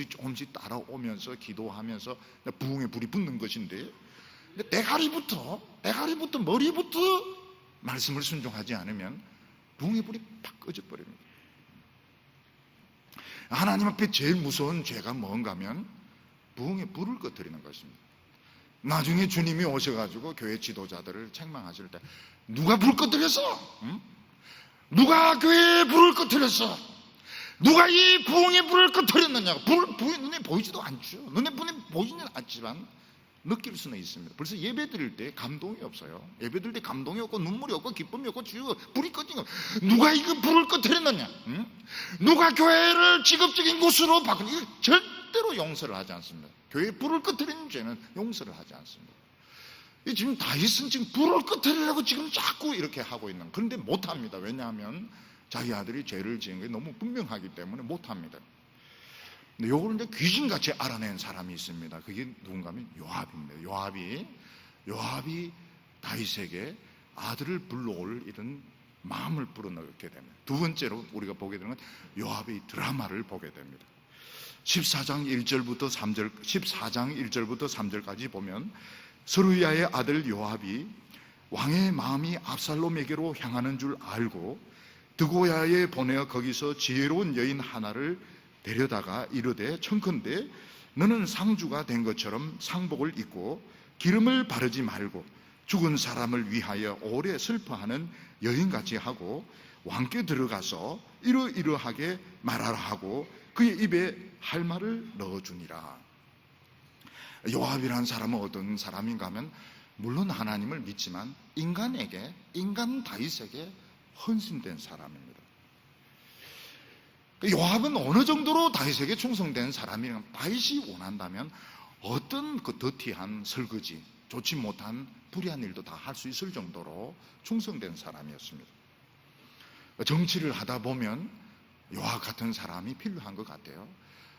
조금씩 따라오면서 기도하면서 부흥의 불이 붙는 것인데, 대가리부터 머리부터 말씀을 순종하지 않으면 부흥의 불이 팍 꺼져버립니다. 하나님 앞에 제일 무서운 죄가 뭔가 하면 부흥의 불을 꺼뜨리는 것입니다. 나중에 주님이 오셔가지고 교회 지도자들을 책망하실 때 누가 불 꺼뜨렸어? 응? 누가 교회에 불을 꺼뜨렸어? 누가 이 부흥의 불을 꺼뜨렸느냐고. 불이 눈에 보이지도 않죠. 눈에 보이지는 않지만 느낄 수는 있습니다. 벌써 예배 드릴 때 감동이 없어요. 예배 드릴 때 감동이 없고 눈물이 없고 기쁨이 없고 불이 꺼진 거. 누가 이거 불을 꺼뜨렸느냐? 응? 누가 교회를 직업적인 곳으로 바꾼? 이거 절대로 용서를 하지 않습니다. 교회에 불을 꺼뜨리는 죄는 용서를 하지 않습니다. 지금 다윗은 지금 불을 꺼뜨리려고 지금 자꾸 이렇게 하고 있는, 그런데 못합니다. 왜냐하면 자기 아들이 죄를 지은 게 너무 분명하기 때문에 못합니다. 근데 요걸 이제 귀신같이 알아낸 사람이 있습니다. 그게 누군가 하면 요압입니다. 요압이 다윗에게 아들을 불러올 이런 마음을 불어넣게 됩니다. 두 번째로 우리가 보게 되는 건 요압의 드라마를 보게 됩니다. 14장 1절부터 3절까지 보면 스루야의 아들 요압이 왕의 마음이 압살롬에게로 향하는 줄 알고 드고야에 보내어 거기서 지혜로운 여인 하나를 데려다가 이르되 청컨대 너는 상주가 된 것처럼 상복을 입고 기름을 바르지 말고 죽은 사람을 위하여 오래 슬퍼하는 여인같이 하고 왕께 들어가서 이러이러하게 말하라 하고 그의 입에 할 말을 넣어주니라. 요압이라는 사람은 어떤 사람인가 하면 물론 하나님을 믿지만 인간 다윗에게 헌신된 사람입니다. 요압은 어느 정도로 다윗에게 충성된 사람이냐면 다윗이 원한다면 어떤 그 더티한 설거지, 좋지 못한 불의한 일도 다 할 수 있을 정도로 충성된 사람이었습니다. 정치를 하다 보면 요압 같은 사람이 필요한 것 같아요.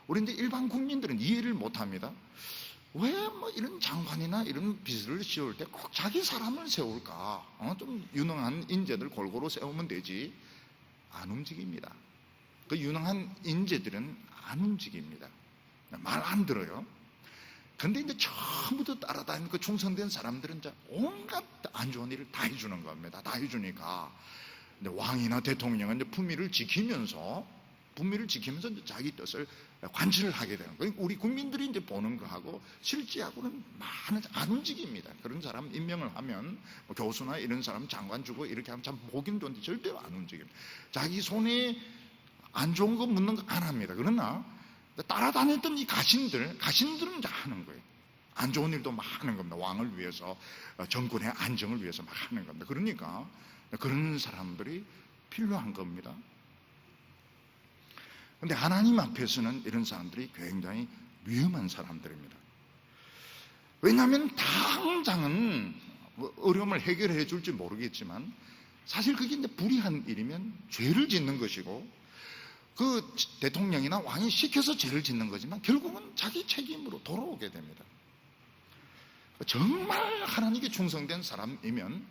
우리 이제 일반 국민들은 이해를 못합니다. 왜 뭐 이런 장관이나 이런 비서를 씌울 때 꼭 자기 사람을 세울까? 좀 유능한 인재들 골고루 세우면 되지. 안 움직입니다. 그 유능한 인재들은 안 움직입니다. 말 안 들어요. 근데 이제 처음부터 따라다니는 그 충성된 사람들은 이제 온갖 안 좋은 일을 다 해주는 겁니다. 다 해주니까. 근데 왕이나 대통령은 이제 품위를 지키면서 이제 자기 뜻을 관철을 하게 되는 거예요. 우리 국민들이 이제 보는 거하고 실제하고는 많은 안 움직입니다. 그런 사람 임명을 하면 뭐 교수나 이런 사람 장관 주고 이렇게 하면 참 보긴 좋은데 절대로 안 움직입니다. 자기 손에 안 좋은 거 묻는 거 안 합니다. 그러나 따라다녔던 이 가신들은 이제 하는 거예요. 안 좋은 일도 막 하는 겁니다. 왕을 위해서, 정권의 안정을 위해서 막 하는 겁니다. 그러니까 그런 사람들이 필요한 겁니다. 그런데 하나님 앞에서는 이런 사람들이 굉장히 위험한 사람들입니다. 왜냐하면 당장은 어려움을 해결해 줄지 모르겠지만 사실 그게 이제 불의한 일이면 죄를 짓는 것이고 그 대통령이나 왕이 시켜서 죄를 짓는 거지만 결국은 자기 책임으로 돌아오게 됩니다. 정말 하나님께 충성된 사람이면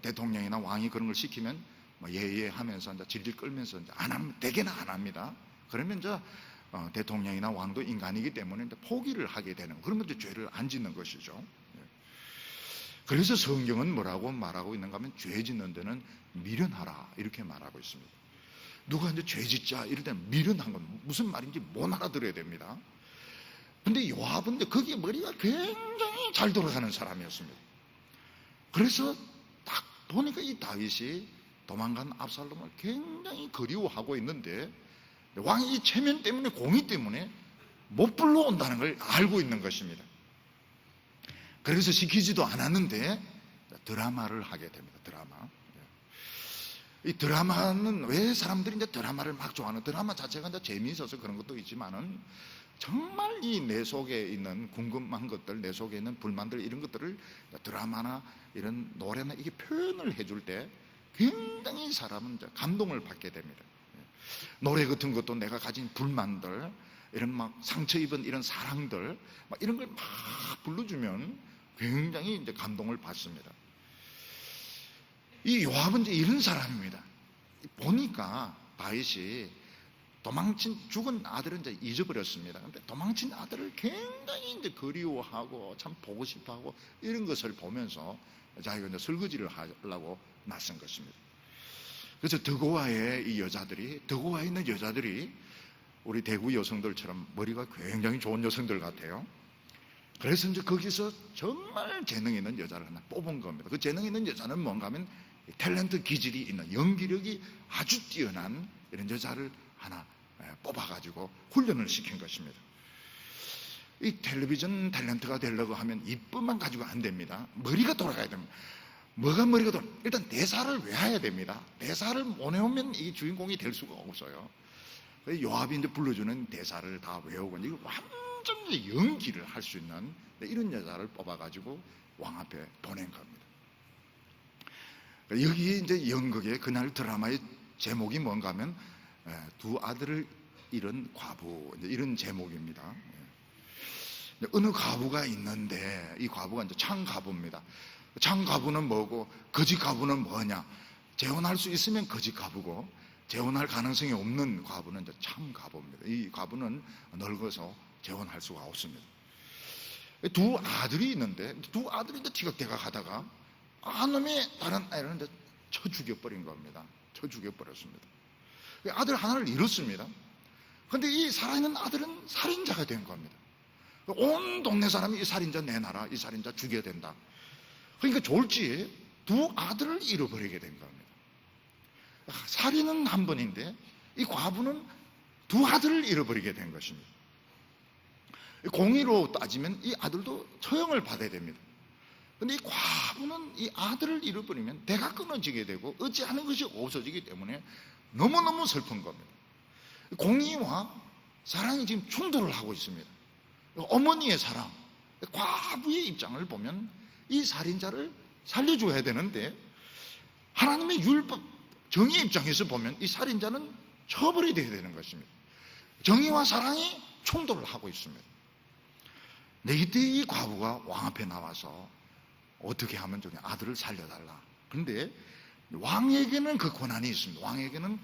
대통령이나 왕이 그런 걸 시키면 예하면서 이제 질질 끌면서 이제 안 하면 대개는 안 합니다. 그러면 이제 대통령이나 왕도 인간이기 때문에 이제 포기를 하게 되는, 그러면 이제 죄를 안 짓는 것이죠. 그래서 성경은 뭐라고 말하고 있는가 하면 죄 짓는 데는 미련하라 이렇게 말하고 있습니다. 누가 이제 죄 짓자 이럴 때는 미련한 건 무슨 말인지 못 알아들어야 됩니다. 근데 요압은 거기에 머리가 굉장히 잘 돌아가는 사람이었습니다. 그래서 딱 보니까 이 다윗이 도망간 압살롬을 굉장히 그리워하고 있는데 왕이 이 체면 때문에, 공의 때문에 못 불러온다는 걸 알고 있는 것입니다. 그래서 시키지도 않았는데 드라마를 하게 됩니다. 이 드라마는 왜 사람들이 이제 드라마를 막 좋아하는, 드라마 자체가 이제 재미있어서 그런 것도 있지만은 정말 이 내 속에 있는 궁금한 것들, 내 속에 있는 불만들, 이런 것들을 드라마나 이런 노래나 이게 표현을 해줄 때 굉장히 사람은 이제 감동을 받게 됩니다. 노래 같은 것도 내가 가진 불만들, 이런 막 상처 입은 이런 사랑들, 막 이런 걸 막 불러주면 굉장히 이제 감동을 받습니다. 이 요압은 이제 이런 사람입니다. 보니까 다윗이 죽은 아들은 이제 잊어버렸습니다. 근데 도망친 아들을 굉장히 이제 그리워하고 참 보고 싶어하고 이런 것을 보면서 자기가 이제 설거지를 하려고 나선 것입니다. 그래서 드고아에 있는 여자들이 우리 대구 여성들처럼 머리가 굉장히 좋은 여성들 같아요. 그래서 이제 거기서 정말 재능 있는 여자를 하나 뽑은 겁니다. 그 재능 있는 여자는 뭔가 하면 탤런트 기질이 있는, 연기력이 아주 뛰어난 이런 여자를 하나 뽑아가지고 훈련을 시킨 것입니다. 이 텔레비전 탤런트가 되려고 하면 이쁨만 가지고 안 됩니다. 머리가 돌아가야 됩니다. 머리가 돌아? 일단 대사를 외워야 됩니다. 대사를 못 외우면 이 주인공이 될 수가 없어요. 요압이 이제 불러주는 대사를 다 외우고 이거 완전히 연기를 할 수 있는 이런 여자를 뽑아가지고 왕 앞에 보낸 겁니다. 여기 이제 연극의 그날 드라마의 제목이 뭔가 하면 두 아들을 잃은 과부, 이런 제목입니다. 어느 과부가 있는데 이 과부가 이제 창과부입니다. 창과부는 뭐고 거짓 과부는 뭐냐? 재혼할 수 있으면 거짓 과부고 재혼할 가능성이 없는 과부는 이제 창과부입니다. 이 과부는 늙어서 재혼할 수가 없습니다. 두 아들이 있는데 두 아들이 이제 티격태격 하다가 한 놈이 다른 아이를 이제 쳐 죽여버린 겁니다. 쳐 죽여버렸습니다. 아들 하나를 잃었습니다. 그런데 이 살아있는 아들은 살인자가 된 겁니다. 온 동네 사람이 이 살인자 내놔라, 이 살인자 죽여야 된다. 그러니까 졸지에 두 아들을 잃어버리게 된 겁니다. 살인은 한 번인데 이 과부는 두 아들을 잃어버리게 된 것입니다. 공의로 따지면 이 아들도 처형을 받아야 됩니다. 그런데 이 과부는 이 아들을 잃어버리면 대가 끊어지게 되고 어찌하는 것이 없어지기 때문에 너무너무 슬픈 겁니다. 공의와 사랑이 지금 충돌을 하고 있습니다. 어머니의 사랑, 과부의 입장을 보면 이 살인자를 살려줘야 되는데 하나님의 율법, 정의의 입장에서 보면 이 살인자는 처벌이 되어야 되는 것입니다. 정의와 사랑이 충돌을 하고 있습니다. 이때 이 과부가 왕 앞에 나와서 어떻게 하면 좋냐, 아들을 살려달라. 그런데 왕에게는 그 권한이 있습니다. 왕에게는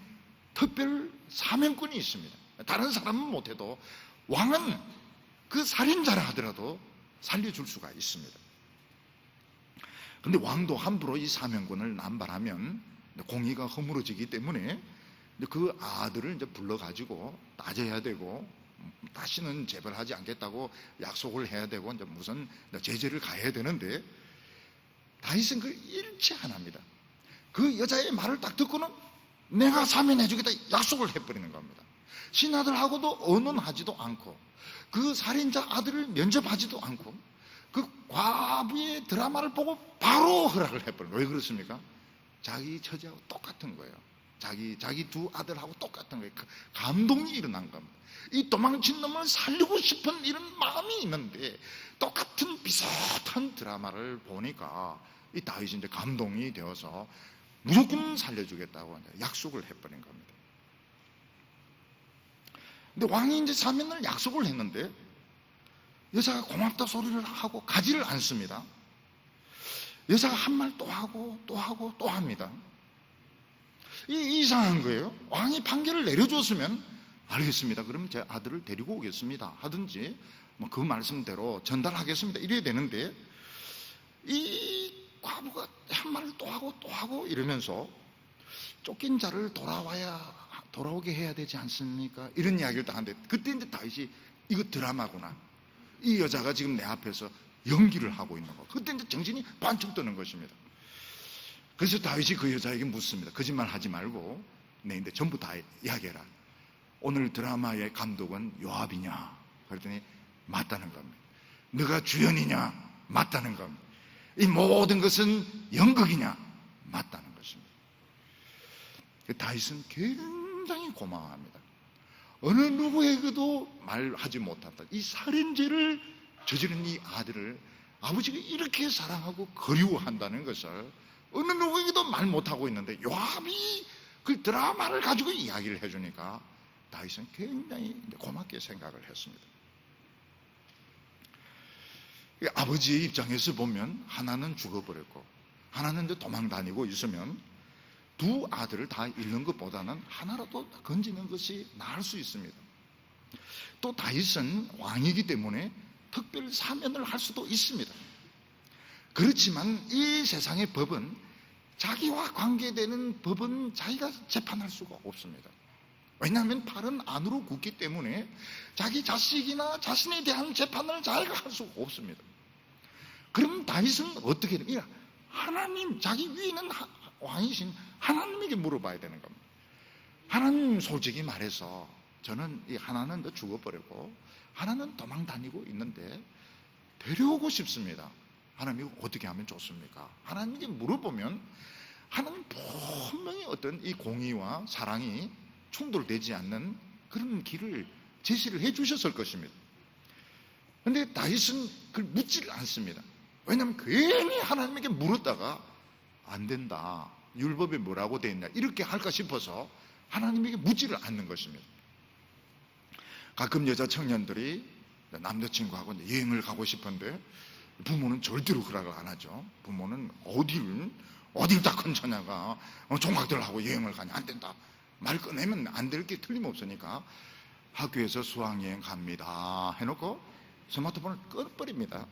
특별 사명권이 있습니다. 다른 사람은 못해도 왕은 그 살인자라 하더라도 살려줄 수가 있습니다. 그런데 왕도 함부로 이 사명권을 남발하면 공의가 허물어지기 때문에 그 아들을 이제 불러가지고 따져야 되고 다시는 재벌하지 않겠다고 약속을 해야 되고 이제 무슨 제재를 가해야 되는데 다윗은 그 일치 안 합니다. 그 여자의 말을 딱 듣고는 내가 사면해주겠다 약속을 해버리는 겁니다. 신하들하고도 언언하지도 않고 그 살인자 아들을 면접하지도 않고 그 과부의 드라마를 보고 바로 허락을 해버려요. 왜 그렇습니까? 자기 처지하고 똑같은 거예요. 자기 두 아들하고 똑같은 거예요. 감동이 일어난 겁니다. 이 도망친 놈을 살리고 싶은 이런 마음이 있는데 똑같은 비슷한 드라마를 보니까 이 다윗이 이제 감동이 되어서 무조건 살려주겠다고 약속을 해버린 겁니다. 근데 왕이 이제 사면을 약속을 했는데 여자가 고맙다 소리를 하고 가지를 않습니다. 여자가 한 말 또 하고 또 하고 또 합니다. 이상한 거예요. 왕이 판결을 내려줬으면 알겠습니다. 그럼 제 아들을 데리고 오겠습니다. 하든지 뭐 그 말씀대로 전달하겠습니다. 이래야 되는데 이 과부가 한 말을 또 하고 또 하고 이러면서 쫓긴 자를 돌아오게 해야 되지 않습니까? 이런 이야기를 딱 하는데 그때 이제 다윗이 이거 드라마구나. 이 여자가 지금 내 앞에서 연기를 하고 있는 거. 그때 이제 정신이 반쯤 뜨는 것입니다. 그래서 다윗이 그 여자에게 묻습니다. 거짓말 하지 말고 근데 전부 다 이야기해라. 오늘 드라마의 감독은 요압이냐? 그랬더니 맞다는 겁니다. 너가 주연이냐? 맞다는 겁니다. 이 모든 것은 연극이냐? 맞다는 것입니다. 다윗은 굉장히 고마워합니다. 어느 누구에게도 말하지 못한다. 이 살인죄를 저지른 이 아들을 아버지가 이렇게 사랑하고 그리워한다는 것을 어느 누구에게도 말 못하고 있는데 요압이 그 드라마를 가지고 이야기를 해주니까 다윗은 굉장히 고맙게 생각을 했습니다. 아버지의 입장에서 보면 하나는 죽어버렸고 하나는 이제 도망 다니고 있으면 두 아들을 다 잃는 것보다는 하나라도 건지는 것이 나을 수 있습니다. 또 다윗은 왕이기 때문에 특별 사면을 할 수도 있습니다. 그렇지만 이 세상의 법은 자기와 관계되는 법은 자기가 재판할 수가 없습니다. 왜냐하면 팔은 안으로 굽기 때문에 자기 자식이나 자신에 대한 재판을 자기가 할 수가 없습니다. 그럼 다윗은 어떻게 해야 돼요? 하나님, 자기 위에 있는 왕이신 하나님에게 물어봐야 되는 겁니다. 하나님, 솔직히 말해서 저는 이 하나는 더 죽어버리고 하나는 도망 다니고 있는데 데려오고 싶습니다. 하나님 이거 어떻게 하면 좋습니까? 하나님께 물어보면 하나님 분명히 어떤 이 공의와 사랑이 충돌되지 않는 그런 길을 제시를 해 주셨을 것입니다. 그런데 다윗은 그걸 묻지를 않습니다. 왜냐하면 괜히 하나님에게 물었다가 안 된다, 율법에 뭐라고 되어 있냐 이렇게 할까 싶어서 하나님에게 묻지를 않는 것입니다. 가끔 여자 청년들이 남자친구하고 여행을 가고 싶은데 부모는 절대로 허락을 안 하죠. 부모는 어딜 다 큰 처냐가 총각들하고 여행을 가냐, 안 된다. 말 꺼내면 안 될 게 틀림없으니까 학교에서 수학여행 갑니다 해놓고 스마트폰을 꺼버립니다.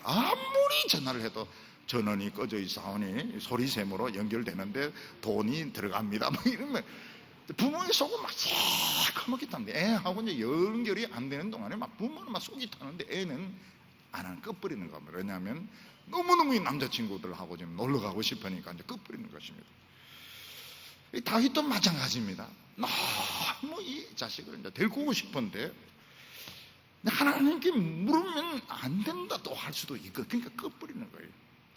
아무리 전화를 해도 전원이 꺼져 있사오니 소리샘으로 연결되는데 돈이 들어갑니다 뭐 이러면 부모의 속은 막 새까맣게 탑니다. 애하고 이제 연결이 안 되는 동안에 막 부모는 막 속이 타는데 애는 안 하는 꺼버리는 겁니다. 왜냐하면 너무너무 이 남자친구들하고 좀 놀러 가고 싶으니까 이제 꺼버리는 것입니다. 이 다윗도 마찬가지입니다. 너무 이 자식을 이제 데리고 오고 싶은데 하나님께 물으면 안 된다 또 할 수도 있고, 그러니까 꺼버리는 거예요.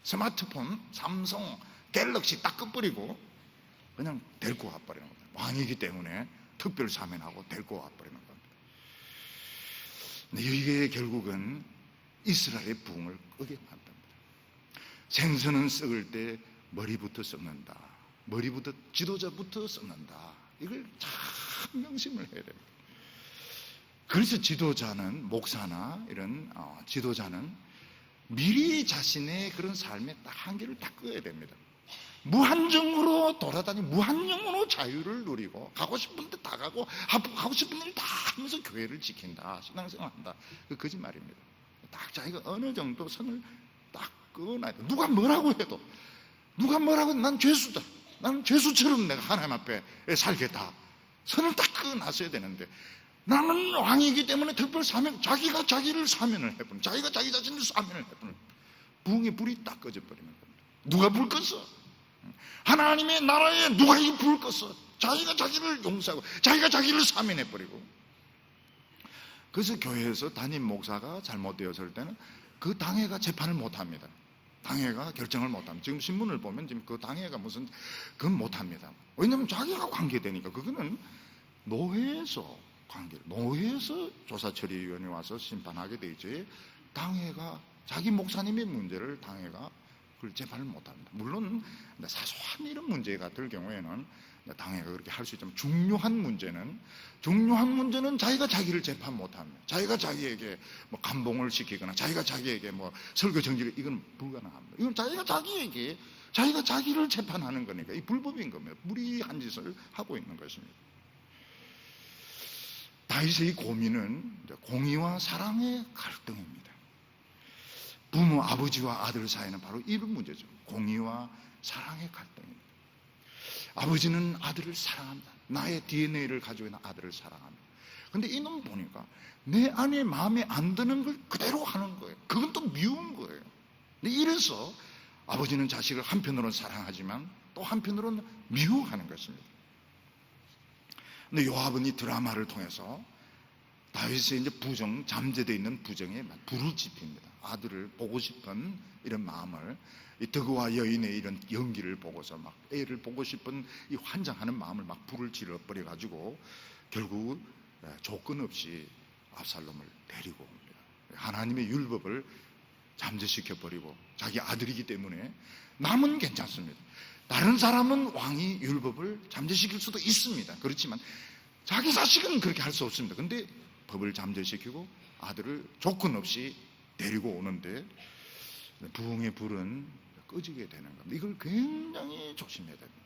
스마트폰, 삼성, 갤럭시 딱 꺼버리고 그냥 데리고 와버리는 겁니다. 왕이기 때문에 특별 사면하고 데리고 와버리는 겁니다. 이게 결국은 이스라엘의 부흥을 끄게 만듭니다. 생선은 썩을 때 머리부터 썩는다. 머리부터, 지도자부터 썩는다. 이걸 참 명심을 해야 됩니다. 그래서 지도자는, 목사나 이런 지도자는 미리 자신의 그런 삶의 딱 한계를 딱 끄어야 됩니다. 무한정으로 돌아다니 무한정으로 자유를 누리고 가고 싶은 데 다 가고 하고 싶은 일 다 하면서 교회를 지킨다, 신앙생활 한다. 그 거짓말입니다. 딱 자기가 어느 정도 선을 딱 그어놔야 돼. 누가 뭐라고 해도 난 죄수다, 나는 죄수처럼 내가 하나님 앞에 살겠다, 선을 딱 그어놨어야 되는데 나는 왕이기 때문에 특별 사명, 자기가 자기를 사면을 해버리는, 자기가 자기 자신을 사면을 해버리는, 부흥의 불이 딱 꺼져버리는 겁니다. 누가 불 껐어? 하나님의 나라에 누가 이 불 껐어? 자기가 자기를 용서하고 자기가 자기를 사면해버리고. 그래서 교회에서 담임 목사가 잘못되었을 때는 그 당회가 재판을 못합니다. 당회가 결정을 못합니다. 지금 신문을 보면 지금 그 당회가 무슨, 그건 못합니다. 왜냐하면 자기가 관계되니까. 그거는 노회에서 조사처리위원회 와서 심판하게 되지, 당회가 자기 목사님의 문제를 당회가 그걸 재판을 못합니다. 물론 사소한 이런 문제 같을 경우에는 당회가 그렇게 할 수 있지만 중요한 문제는 자기가 자기를 재판 못합니다. 자기가 자기에게 뭐 감봉을 시키거나 자기가 자기에게 뭐 설교 정지를, 이건 불가능합니다. 이건 자기가 자기를 재판하는 거니까 이 불법인 겁니다. 무리한 짓을 하고 있는 것입니다. 다윗의 고민은 공의와 사랑의 갈등입니다. 부모, 아버지와 아들 사이는 바로 이런 문제죠. 공의와 사랑의 갈등입니다. 아버지는 아들을 사랑합니다. 나의 DNA를 가지고 있는 아들을 사랑합니다. 그런데 이놈 보니까 내 안에 마음에 안 드는 걸 그대로 하는 거예요. 그건 또 미운 거예요. 근데 이래서 아버지는 자식을 한편으로는 사랑하지만 또 한편으로는 미워하는 것입니다. 근데 요압은 이 드라마를 통해서 다윗의 이제 잠재되어 있는 부정에 불을 지핍니다. 아들을 보고 싶은 이런 마음을, 이 덕우와 여인의 이런 연기를 보고서 막 애를 보고 싶은 이 환장하는 마음을 막 불을 질러버려 가지고 결국 조건 없이 압살롬을 데리고 옵니다. 하나님의 율법을 잠재시켜 버리고 자기 아들이기 때문에 남은 괜찮습니다. 다른 사람은 왕이 율법을 잠재시킬 수도 있습니다. 그렇지만 자기 자식은 그렇게 할 수 없습니다. 근데 법을 잠재시키고 아들을 조건 없이 데리고 오는데 부흥의 불은 꺼지게 되는 겁니다. 이걸 굉장히 조심해야 됩니다.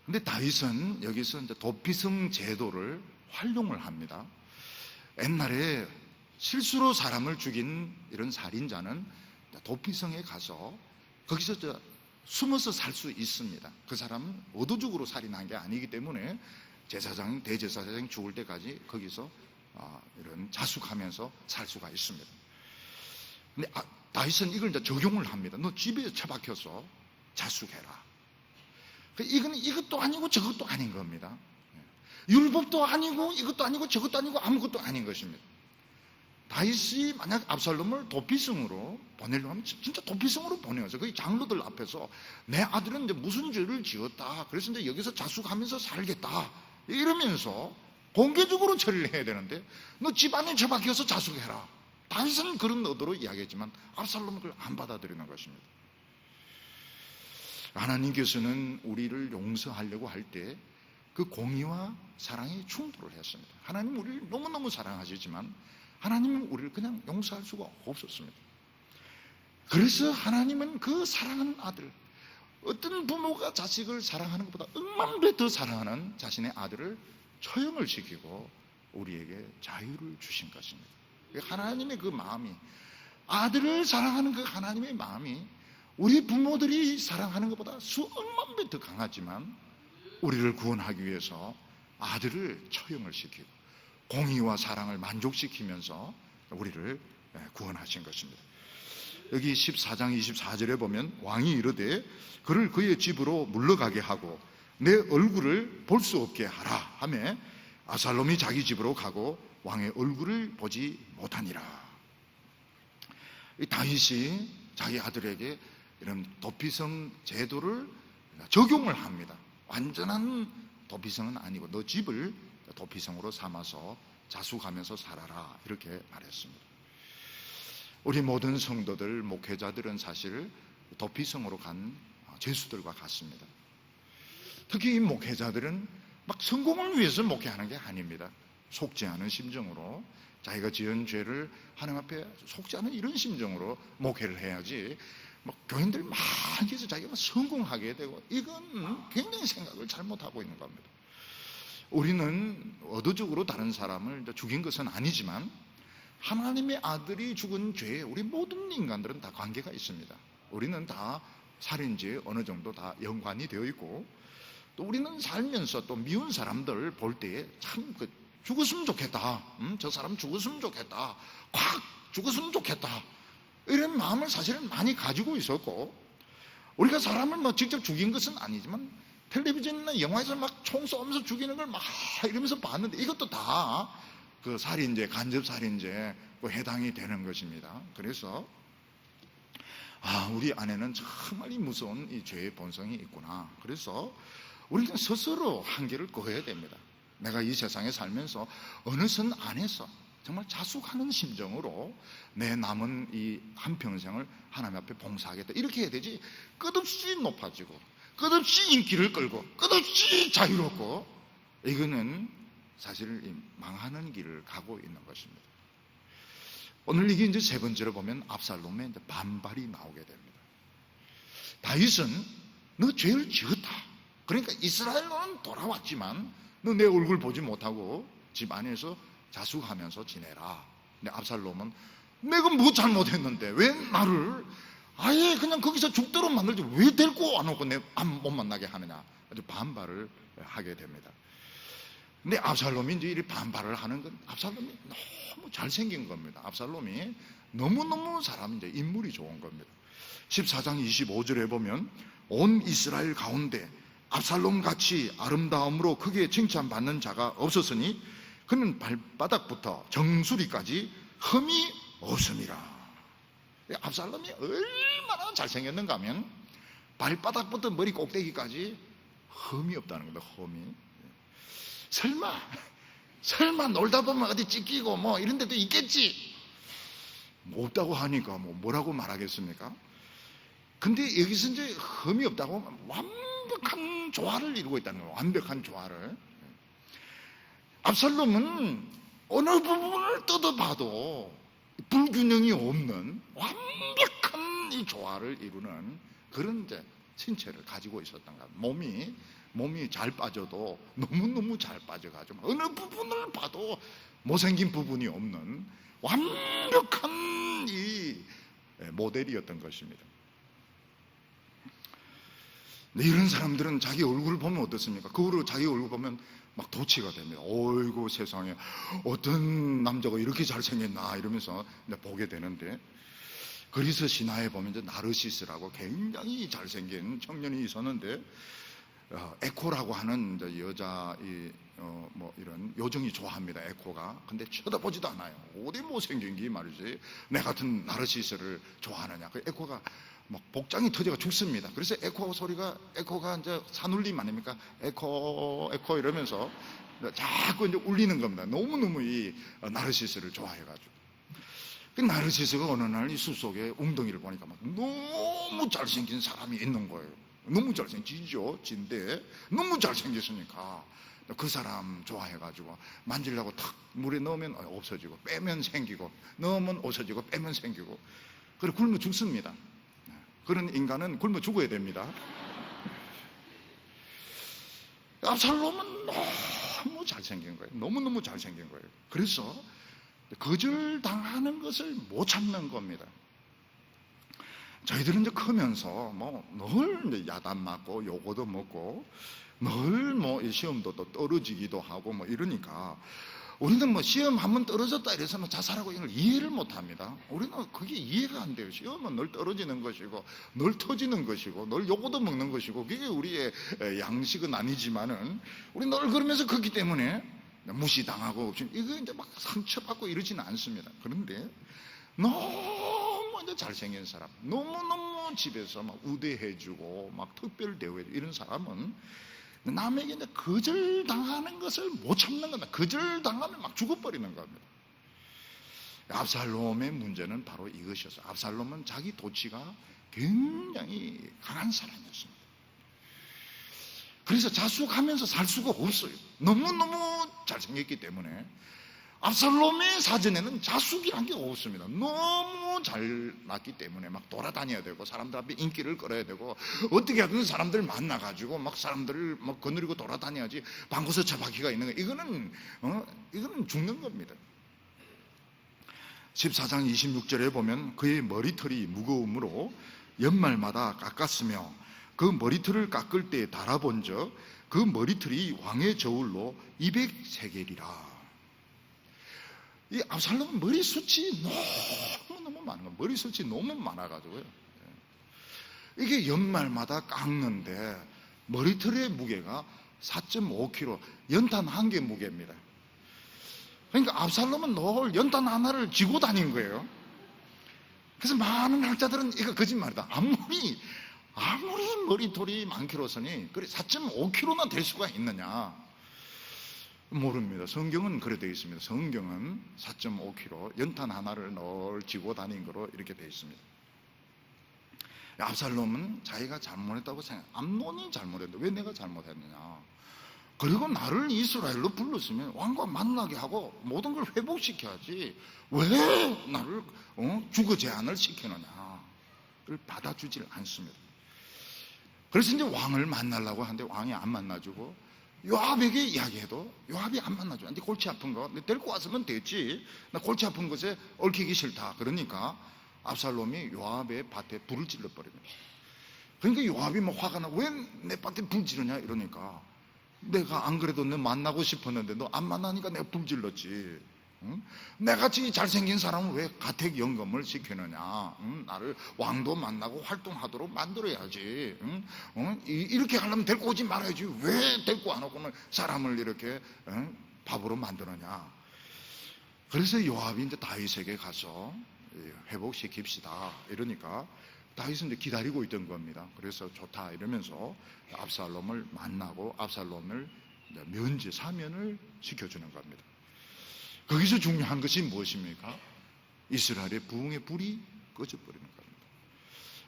근데 다윗은 여기서 이제 도피성 제도를 활용을 합니다. 옛날에 실수로 사람을 죽인 이런 살인자는 도피성에 가서 거기서 숨어서 살 수 있습니다. 그 사람은 의도적으로 살인한 게 아니기 때문에 대제사장이 죽을 때까지 거기서 이런 자숙하면서 살 수가 있습니다. 근데 다윗은 이걸 이제 적용을 합니다. 너 집에 처박혀서 자숙해라. 이건 이것도 아니고 저것도 아닌 겁니다. 율법도 아니고 이것도 아니고 저것도 아니고 아무것도 아닌 것입니다. 다윗이 만약 압살롬을 도피성으로 보내려고 하면 진짜 도피성으로 보내서 그 장로들 앞에서 내 아들은 이제 무슨 죄를 지었다, 그래서 이제 여기서 자숙하면서 살겠다 이러면서 공개적으로 처리를 해야 되는데, 너 집안에 처박혀서 자숙해라. 다윗은 그런 의도로 이야기했지만 압살롬은 그걸 안 받아들이는 것입니다. 하나님께서는 우리를 용서하려고 할 때 그 공의와 사랑이 충돌을 했습니다. 하나님은 우리를 너무너무 사랑하시지만 하나님은 우리를 그냥 용서할 수가 없었습니다. 그래서 하나님은 그 사랑하는 아들, 어떤 부모가 자식을 사랑하는 것보다 억만 배 더 사랑하는 자신의 아들을 처형을 시키고 우리에게 자유를 주신 것입니다. 하나님의 그 마음이, 아들을 사랑하는 그 하나님의 마음이 우리 부모들이 사랑하는 것보다 수억만 배 더 강하지만 우리를 구원하기 위해서 아들을 처형을 시키고 공의와 사랑을 만족시키면서 우리를 구원하신 것입니다. 여기 14장 24절에 보면 왕이 이르되 그를 그의 집으로 물러가게 하고 내 얼굴을 볼 수 없게 하라 하매 압살롬이 자기 집으로 가고 왕의 얼굴을 보지 못하니라. 다윗이 자기 아들에게 이런 도피성 제도를 적용을 합니다. 완전한 도피성은 아니고 너 집을 도피성으로 삼아서 자숙하면서 살아라 이렇게 말했습니다. 우리 모든 성도들, 목회자들은 사실 도피성으로 간 죄수들과 같습니다. 특히 이 목회자들은 막 성공을 위해서 목회하는 게 아닙니다. 속지 않은 심정으로, 자기가 지은 죄를 하나님 앞에 속지 않은 이런 심정으로 목회를 해야지, 교인들 많이 해서 자기가 성공하게 되고, 이건 굉장히 생각을 잘못하고 있는 겁니다. 우리는 의도적으로 다른 사람을 죽인 것은 아니지만 하나님의 아들이 죽은 죄에 우리 모든 인간들은 다 관계가 있습니다. 우리는 다 살인죄에 어느 정도 다 연관이 되어 있고, 또 우리는 살면서 또 미운 사람들 볼 때에 참 죽었으면 좋겠다, 저 사람 죽었으면 좋겠다, 콱 죽었으면 좋겠다, 이런 마음을 사실은 많이 가지고 있었고, 우리가 사람을 직접 죽인 것은 아니지만 텔레비전이나 영화에서 막 총 쏘면서 죽이는 걸 막 이러면서 봤는데 이것도 다 그 살인죄, 간접살인죄에 해당이 되는 것입니다. 그래서 우리 안에는 정말 무서운 이 죄의 본성이 있구나. 그래서 우리는 스스로 한계를 거해야 됩니다. 내가 이 세상에 살면서 어느 선 안에서 정말 자숙하는 심정으로 내 남은 이 한평생을 하나님 앞에 봉사하겠다 이렇게 해야 되지, 끝없이 높아지고 끝없이 인기를 끌고 끝없이 자유롭고, 이거는 사실 망하는 길을 가고 있는 것입니다. 오늘 이게 이제 세 번째로 보면 압살롬의 반발이 나오게 됩니다. 다윗은 너 죄를 지었다, 그러니까 이스라엘로는 돌아왔지만 너 내 얼굴 보지 못하고 집 안에서 자숙하면서 지내라. 근데 압살롬은 내가 뭐 잘못했는데 왜 나를 아예 그냥 거기서 죽도록 만들지 왜 데리고 와놓고 내 못 만나게 하느냐, 아주 반발을 하게 됩니다. 근데 압살롬이 이제 이 반발을 하는 건 압살롬이 너무 잘생긴 겁니다. 압살롬이 너무너무 이제 인물이 좋은 겁니다. 14장 25절에 보면 온 이스라엘 가운데 압살롬 같이 아름다움으로 크게 칭찬받는 자가 없었으니 그는 발바닥부터 정수리까지 흠이 없음이라. 압살롬이 얼마나 잘생겼는가 하면 발바닥부터 머리 꼭대기까지 흠이 없다는 겁니다. 흠이. 설마 놀다 보면 어디 찢기고 이런 데도 있겠지. 없다고 하니까 뭐라고 말하겠습니까? 근데 여기서 이제 흠이 없다고 하면 완벽한 조화를 이루고 있다는 거예요. 완벽한 조화를. 압살롬은 어느 부분을 뜯어봐도 불균형이 없는 완벽한 이 조화를 이루는 그런 이제 신체를 가지고 있었던 거예요. 몸이 잘 빠져도 너무너무 잘 빠져가지고 어느 부분을 봐도 못생긴 부분이 없는 완벽한 이 모델이었던 것입니다. 근데 이런 사람들은 자기 얼굴을 보면 어떻습니까? 그 후로 자기 얼굴 보면 막 도취가 됩니다. 어이구 세상에 어떤 남자가 이렇게 잘생겼나 이러면서 보게 되는데, 그리스 신화에 보면 이제 나르시스라고 굉장히 잘생긴 청년이 있었는데 에코라고 하는 이제 여자 뭐 이런 요정이 좋아합니다. 에코가. 근데 쳐다보지도 않아요. 어디 못생긴 게 말이지. 내 같은 나르시스를 좋아하느냐. 그 에코가 막 복장이 터져가 죽습니다. 그래서 에코가 이제 산울림 아닙니까? 에코 이러면서 자꾸 이제 울리는 겁니다. 너무너무 이 나르시스를 좋아해가지고. 그 나르시스가 어느 날 이 숲속에 웅덩이를 보니까 막 너무 잘생긴 사람이 있는 거예요. 너무 잘생기죠, 진데 너무 잘생겼으니까 그 사람 좋아해가지고 만지려고 탁 물에 넣으면 없어지고 빼면 생기고 넣으면 없어지고 빼면 생기고 그래 굶어 죽습니다. 그런 인간은 굶어 죽어야 됩니다. 압살롬은 너무 잘생긴 거예요. 너무너무 잘생긴 거예요. 그래서 거절당하는 것을 못 참는 겁니다. 저희들은 이제 크면서 늘 야단 맞고 요거도 먹고 늘 시험도 또 떨어지기도 하고 이러니까 우리는 시험 한번 떨어졌다 이래서 자살하고 이걸 이해를 못 합니다. 우리는 그게 이해가 안 돼요. 시험은 늘 떨어지는 것이고 늘 터지는 것이고 늘 요거도 먹는 것이고 그게 우리의 양식은 아니지만은 우리 늘 그러면서 컸기 때문에 무시당하고 이거 이제 막 상처받고 이러지는 않습니다. 그런데 너무 이제 잘생긴 사람, 너무너무 집에서 막 우대해주고 막 특별 대우해주고 이런 사람은 남에게 이제 거절당하는 것을 못 참는 겁니다. 거절당하면 막 죽어버리는 겁니다. 압살롬의 문제는 바로 이것이었어요. 압살롬은 자기 도치가 굉장히 강한 사람이었습니다. 그래서 자숙하면서 살 수가 없어요. 너무너무 잘생겼기 때문에. 압살롬의 사전에는 자숙이란 게 없습니다. 너무 잘났기 때문에 막 돌아다녀야 되고 사람들 앞에 인기를 끌어야 되고 어떻게 하든 사람들 만나가지고 막 사람들을 막 거느리고 돌아다녀야지 방구석 처박기가 있는 거 이거는 죽는 겁니다. 14장 26절에 보면 그의 머리털이 무거움으로 연말마다 깎았으며 그 머리털을 깎을 때 달아본 적 그 머리털이 왕의 저울로 200세겔이라. 이 압살롬은 머리숱이 너무너무 많은 거예요. 머리숱이 너무 많아가지고요. 이게 연말마다 깎는데 머리털의 무게가 4.5kg, 연탄 한 개 무게입니다. 그러니까 압살롬은 늘 연탄 하나를 쥐고 다닌 거예요. 그래서 많은 학자들은 이거 거짓말이다. 아무리 머리털이 많기로서니 그래 4.5kg나 될 수가 있느냐 모릅니다. 성경은 그래 되어 있습니다. 성경은 4.5kg 연탄 하나를 늘 쥐고 다닌 거로 이렇게 되어 있습니다. 압살롬은 자기가 잘못했다고 생각해요. 암논이 잘못했는데 왜 내가 잘못했느냐. 그리고 나를 이스라엘로 불렀으면 왕과 만나게 하고 모든 걸 회복시켜야지 왜 나를 주거 제한을 시키느냐. 그걸 받아주질 않습니다. 그래서 이제 왕을 만나려고 하는데 왕이 안 만나주고 요압에게 이야기해도 요압이 안 만나줘. 네 골치 아픈 거 데리고 왔으면 됐지. 나 골치 아픈 것에 얽히기 싫다. 그러니까 압살롬이 요압의 밭에 불을 질러 버립니다. 그러니까 요압이 막 화가 나고 왜 내 밭에 불 지르냐 이러니까 내가 안 그래도 너 만나고 싶었는데 너 안 만나니까 내가 불 질렀지. 응? 내같이 잘생긴 사람은 왜 가택 연금을 시키느냐. 응? 나를 왕도 만나고 활동하도록 만들어야지. 응? 이렇게 하려면 데리고 오지 말아야지. 왜 데리고 안 오고는 사람을 이렇게 밥으로 만드느냐. 그래서 요압이 이제 다윗에게 가서 회복시킵시다 이러니까 다윗은 이제 기다리고 있던 겁니다. 그래서 좋다 이러면서 압살롬을 만나고 압살롬을 면제 사면을 시켜주는 겁니다. 거기서 중요한 것이 무엇입니까? 이스라엘의 부흥의 불이 꺼져버리는 겁니다.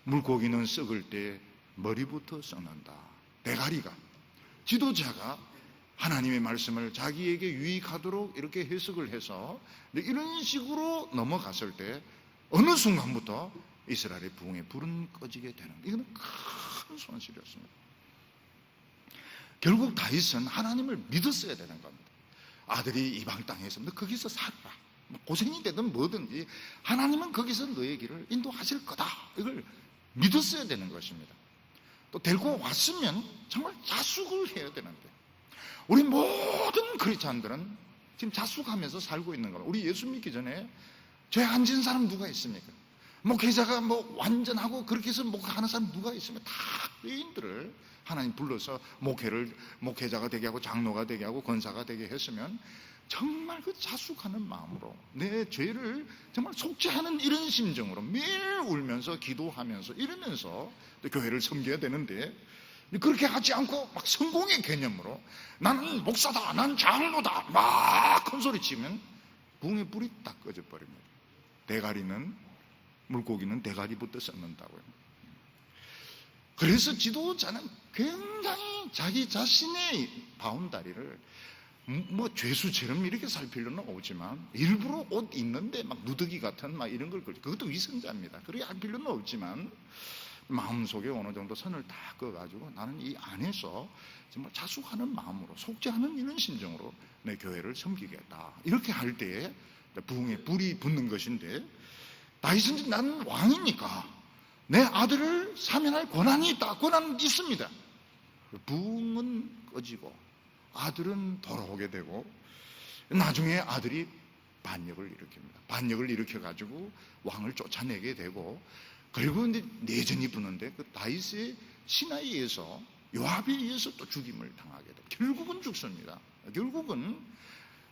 물고기는 썩을 때 머리부터 썩는다. 대가리가 지도자가 하나님의 말씀을 자기에게 유익하도록 이렇게 해석을 해서 이런 식으로 넘어갔을 때 어느 순간부터 이스라엘의 부흥의 불은 꺼지게 되는, 이건 큰 손실이었습니다. 결국 다윗은 하나님을 믿었어야 되는 겁니다. 아들이 이방 땅에 있으면 너 거기서 살아라. 고생이 되든 뭐든지 하나님은 거기서 너의 길을 인도하실 거다. 이걸 믿었어야 되는 것입니다. 또 데리고 왔으면 정말 자숙을 해야 되는데 우리 모든 크리스찬들은 지금 자숙하면서 살고 있는 겁니다. 우리 예수 믿기 전에 죄 안 지은 사람 누가 있습니까? 목회자가 완전하고 그렇게 해서 목회하는 사람 누가 있으면 다 죄인들을 하나님 불러서 목회자가 되게 하고 장로가 되게 하고 권사가 되게 했으면 정말 그 자숙하는 마음으로 내 죄를 정말 속죄하는 이런 심정으로 매일 울면서 기도하면서 이러면서 교회를 섬겨야 되는데, 그렇게 하지 않고 막 성공의 개념으로 나는 목사다, 난 장로다 막 큰소리 치면 부흥의 불이 딱 꺼져 버립니다. 물고기는 대가리부터 썩는다고요. 그래서 지도자는 굉장히 자기 자신의 바운다리를 죄수처럼 이렇게 살 필요는 없지만, 일부러 옷 입는데 막 누더기 같은 막 이런 걸 걸죠. 그것도 위선자입니다. 그렇게 할 필요는 없지만 마음속에 어느 정도 선을 다 그어가지고 나는 이 안에서 정말 자숙하는 마음으로 속죄하는 이런 심정으로 내 교회를 섬기겠다, 이렇게 할 때에 부흥의 불이 붙는 것인데, 다윗은 나는 왕이니까 내 아들을 사면할 권한이 있다. 권한은 있습니다. 부흥은 꺼지고 아들은 돌아오게 되고, 나중에 아들이 반역을 일으킵니다. 반역을 일으켜가지고 왕을 쫓아내게 되고, 그리고 이제 내전이 붙는데 그 다윗의 신하에 의해서, 요압에 의해서 또 죽임을 당하게 되고 결국은 죽습니다. 결국은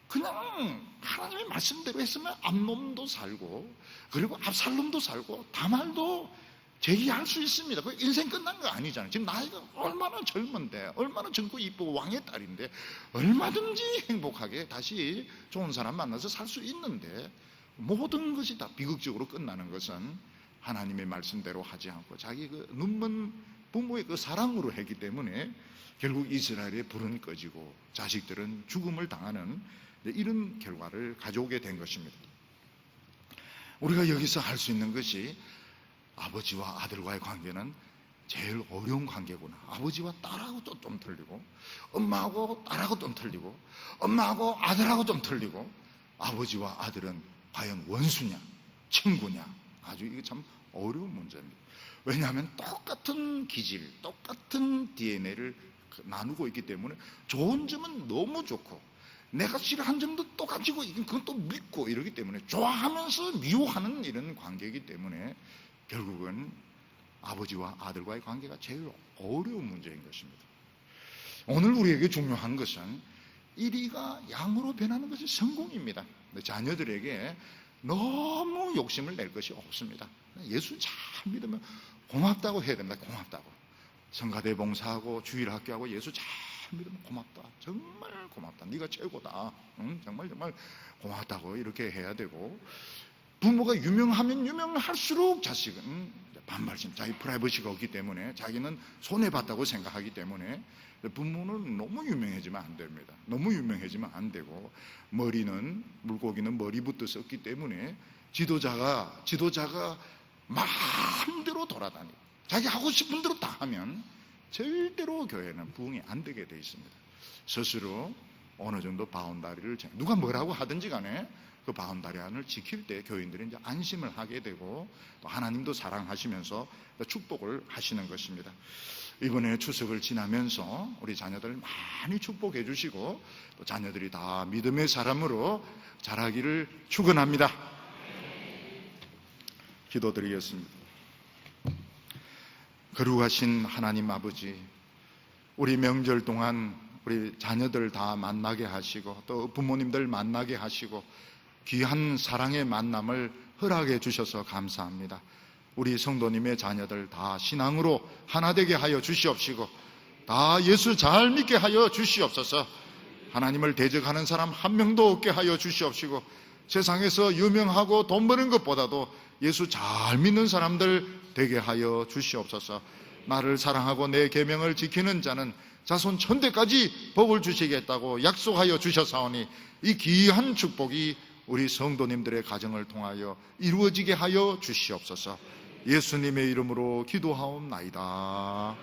그냥 하나님의 말씀대로 했으면 암놈도 살고, 그리고 압살롬도 살고, 다말도 제기할 수 있습니다. 그 인생 끝난 거 아니잖아요. 지금 나이가 얼마나 젊은데, 얼마나 젊고 이쁘고 왕의 딸인데 얼마든지 행복하게 다시 좋은 사람 만나서 살 수 있는데, 모든 것이 다 비극적으로 끝나는 것은 하나님의 말씀대로 하지 않고 자기 그 눈먼 부모의 그 사랑으로 했기 때문에 결국 이스라엘의 불은 꺼지고 자식들은 죽음을 당하는 이런 결과를 가져오게 된 것입니다. 우리가 여기서 할 수 있는 것이, 아버지와 아들과의 관계는 제일 어려운 관계구나. 아버지와 딸하고 또 좀 틀리고, 엄마하고 딸하고 좀 틀리고, 엄마하고 아들하고 좀 틀리고, 아버지와 아들은 과연 원수냐 친구냐, 아주 이게 참 어려운 문제입니다. 왜냐하면 똑같은 기질, 똑같은 DNA를 나누고 있기 때문에 좋은 점은 너무 좋고, 내가 싫어하는 점도 또 가지고 그건 또 믿고 이러기 때문에 좋아하면서 미워하는 이런 관계이기 때문에 결국은 아버지와 아들과의 관계가 제일 어려운 문제인 것입니다. 오늘 우리에게 중요한 것은 이리가 양으로 변하는 것이 성공입니다. 자녀들에게 너무 욕심을 낼 것이 없습니다. 예수 잘 믿으면 고맙다고 해야 됩니다. 고맙다고. 성가대 봉사하고 주일학교하고 예수 잘 믿으면 고맙다. 정말 고맙다. 네가 최고다. 정말 고맙다고 이렇게 해야 되고, 부모가 유명하면 유명할수록 자식은 반발심, 자기 프라이버시가 없기 때문에 자기는 손해봤다고 생각하기 때문에 부모는 너무 유명해지면 안 됩니다. 너무 유명해지면 안 되고, 물고기는 머리부터 썼기 때문에 지도자가 마음대로 돌아다니고 자기 하고 싶은 대로 다 하면 절대로 교회는 부흥이 안 되게 돼 있습니다. 스스로 어느 정도 바운다리를, 누가 뭐라고 하든지 간에 그 바운다리 안을 지킬 때 교인들이 이제 안심을 하게 되고, 또 하나님도 사랑하시면서 축복을 하시는 것입니다. 이번에 추석을 지나면서 우리 자녀들 많이 축복해 주시고, 또 자녀들이 다 믿음의 사람으로 자라기를 축원합니다. 기도드리겠습니다. 거룩하신 하나님 아버지, 우리 명절 동안 우리 자녀들 다 만나게 하시고, 또 부모님들 만나게 하시고, 귀한 사랑의 만남을 허락해 주셔서 감사합니다. 우리 성도님의 자녀들 다 신앙으로 하나 되게 하여 주시옵시고, 다 예수 잘 믿게 하여 주시옵소서. 하나님을 대적하는 사람 한 명도 없게 하여 주시옵시고, 세상에서 유명하고 돈 버는 것보다도 예수 잘 믿는 사람들 되게 하여 주시옵소서. 나를 사랑하고 내 계명을 지키는 자는 자손 천대까지 복을 주시겠다고 약속하여 주셨사오니, 이 귀한 축복이 우리 성도님들의 가정을 통하여 이루어지게 하여 주시옵소서. 예수님의 이름으로 기도하옵나이다.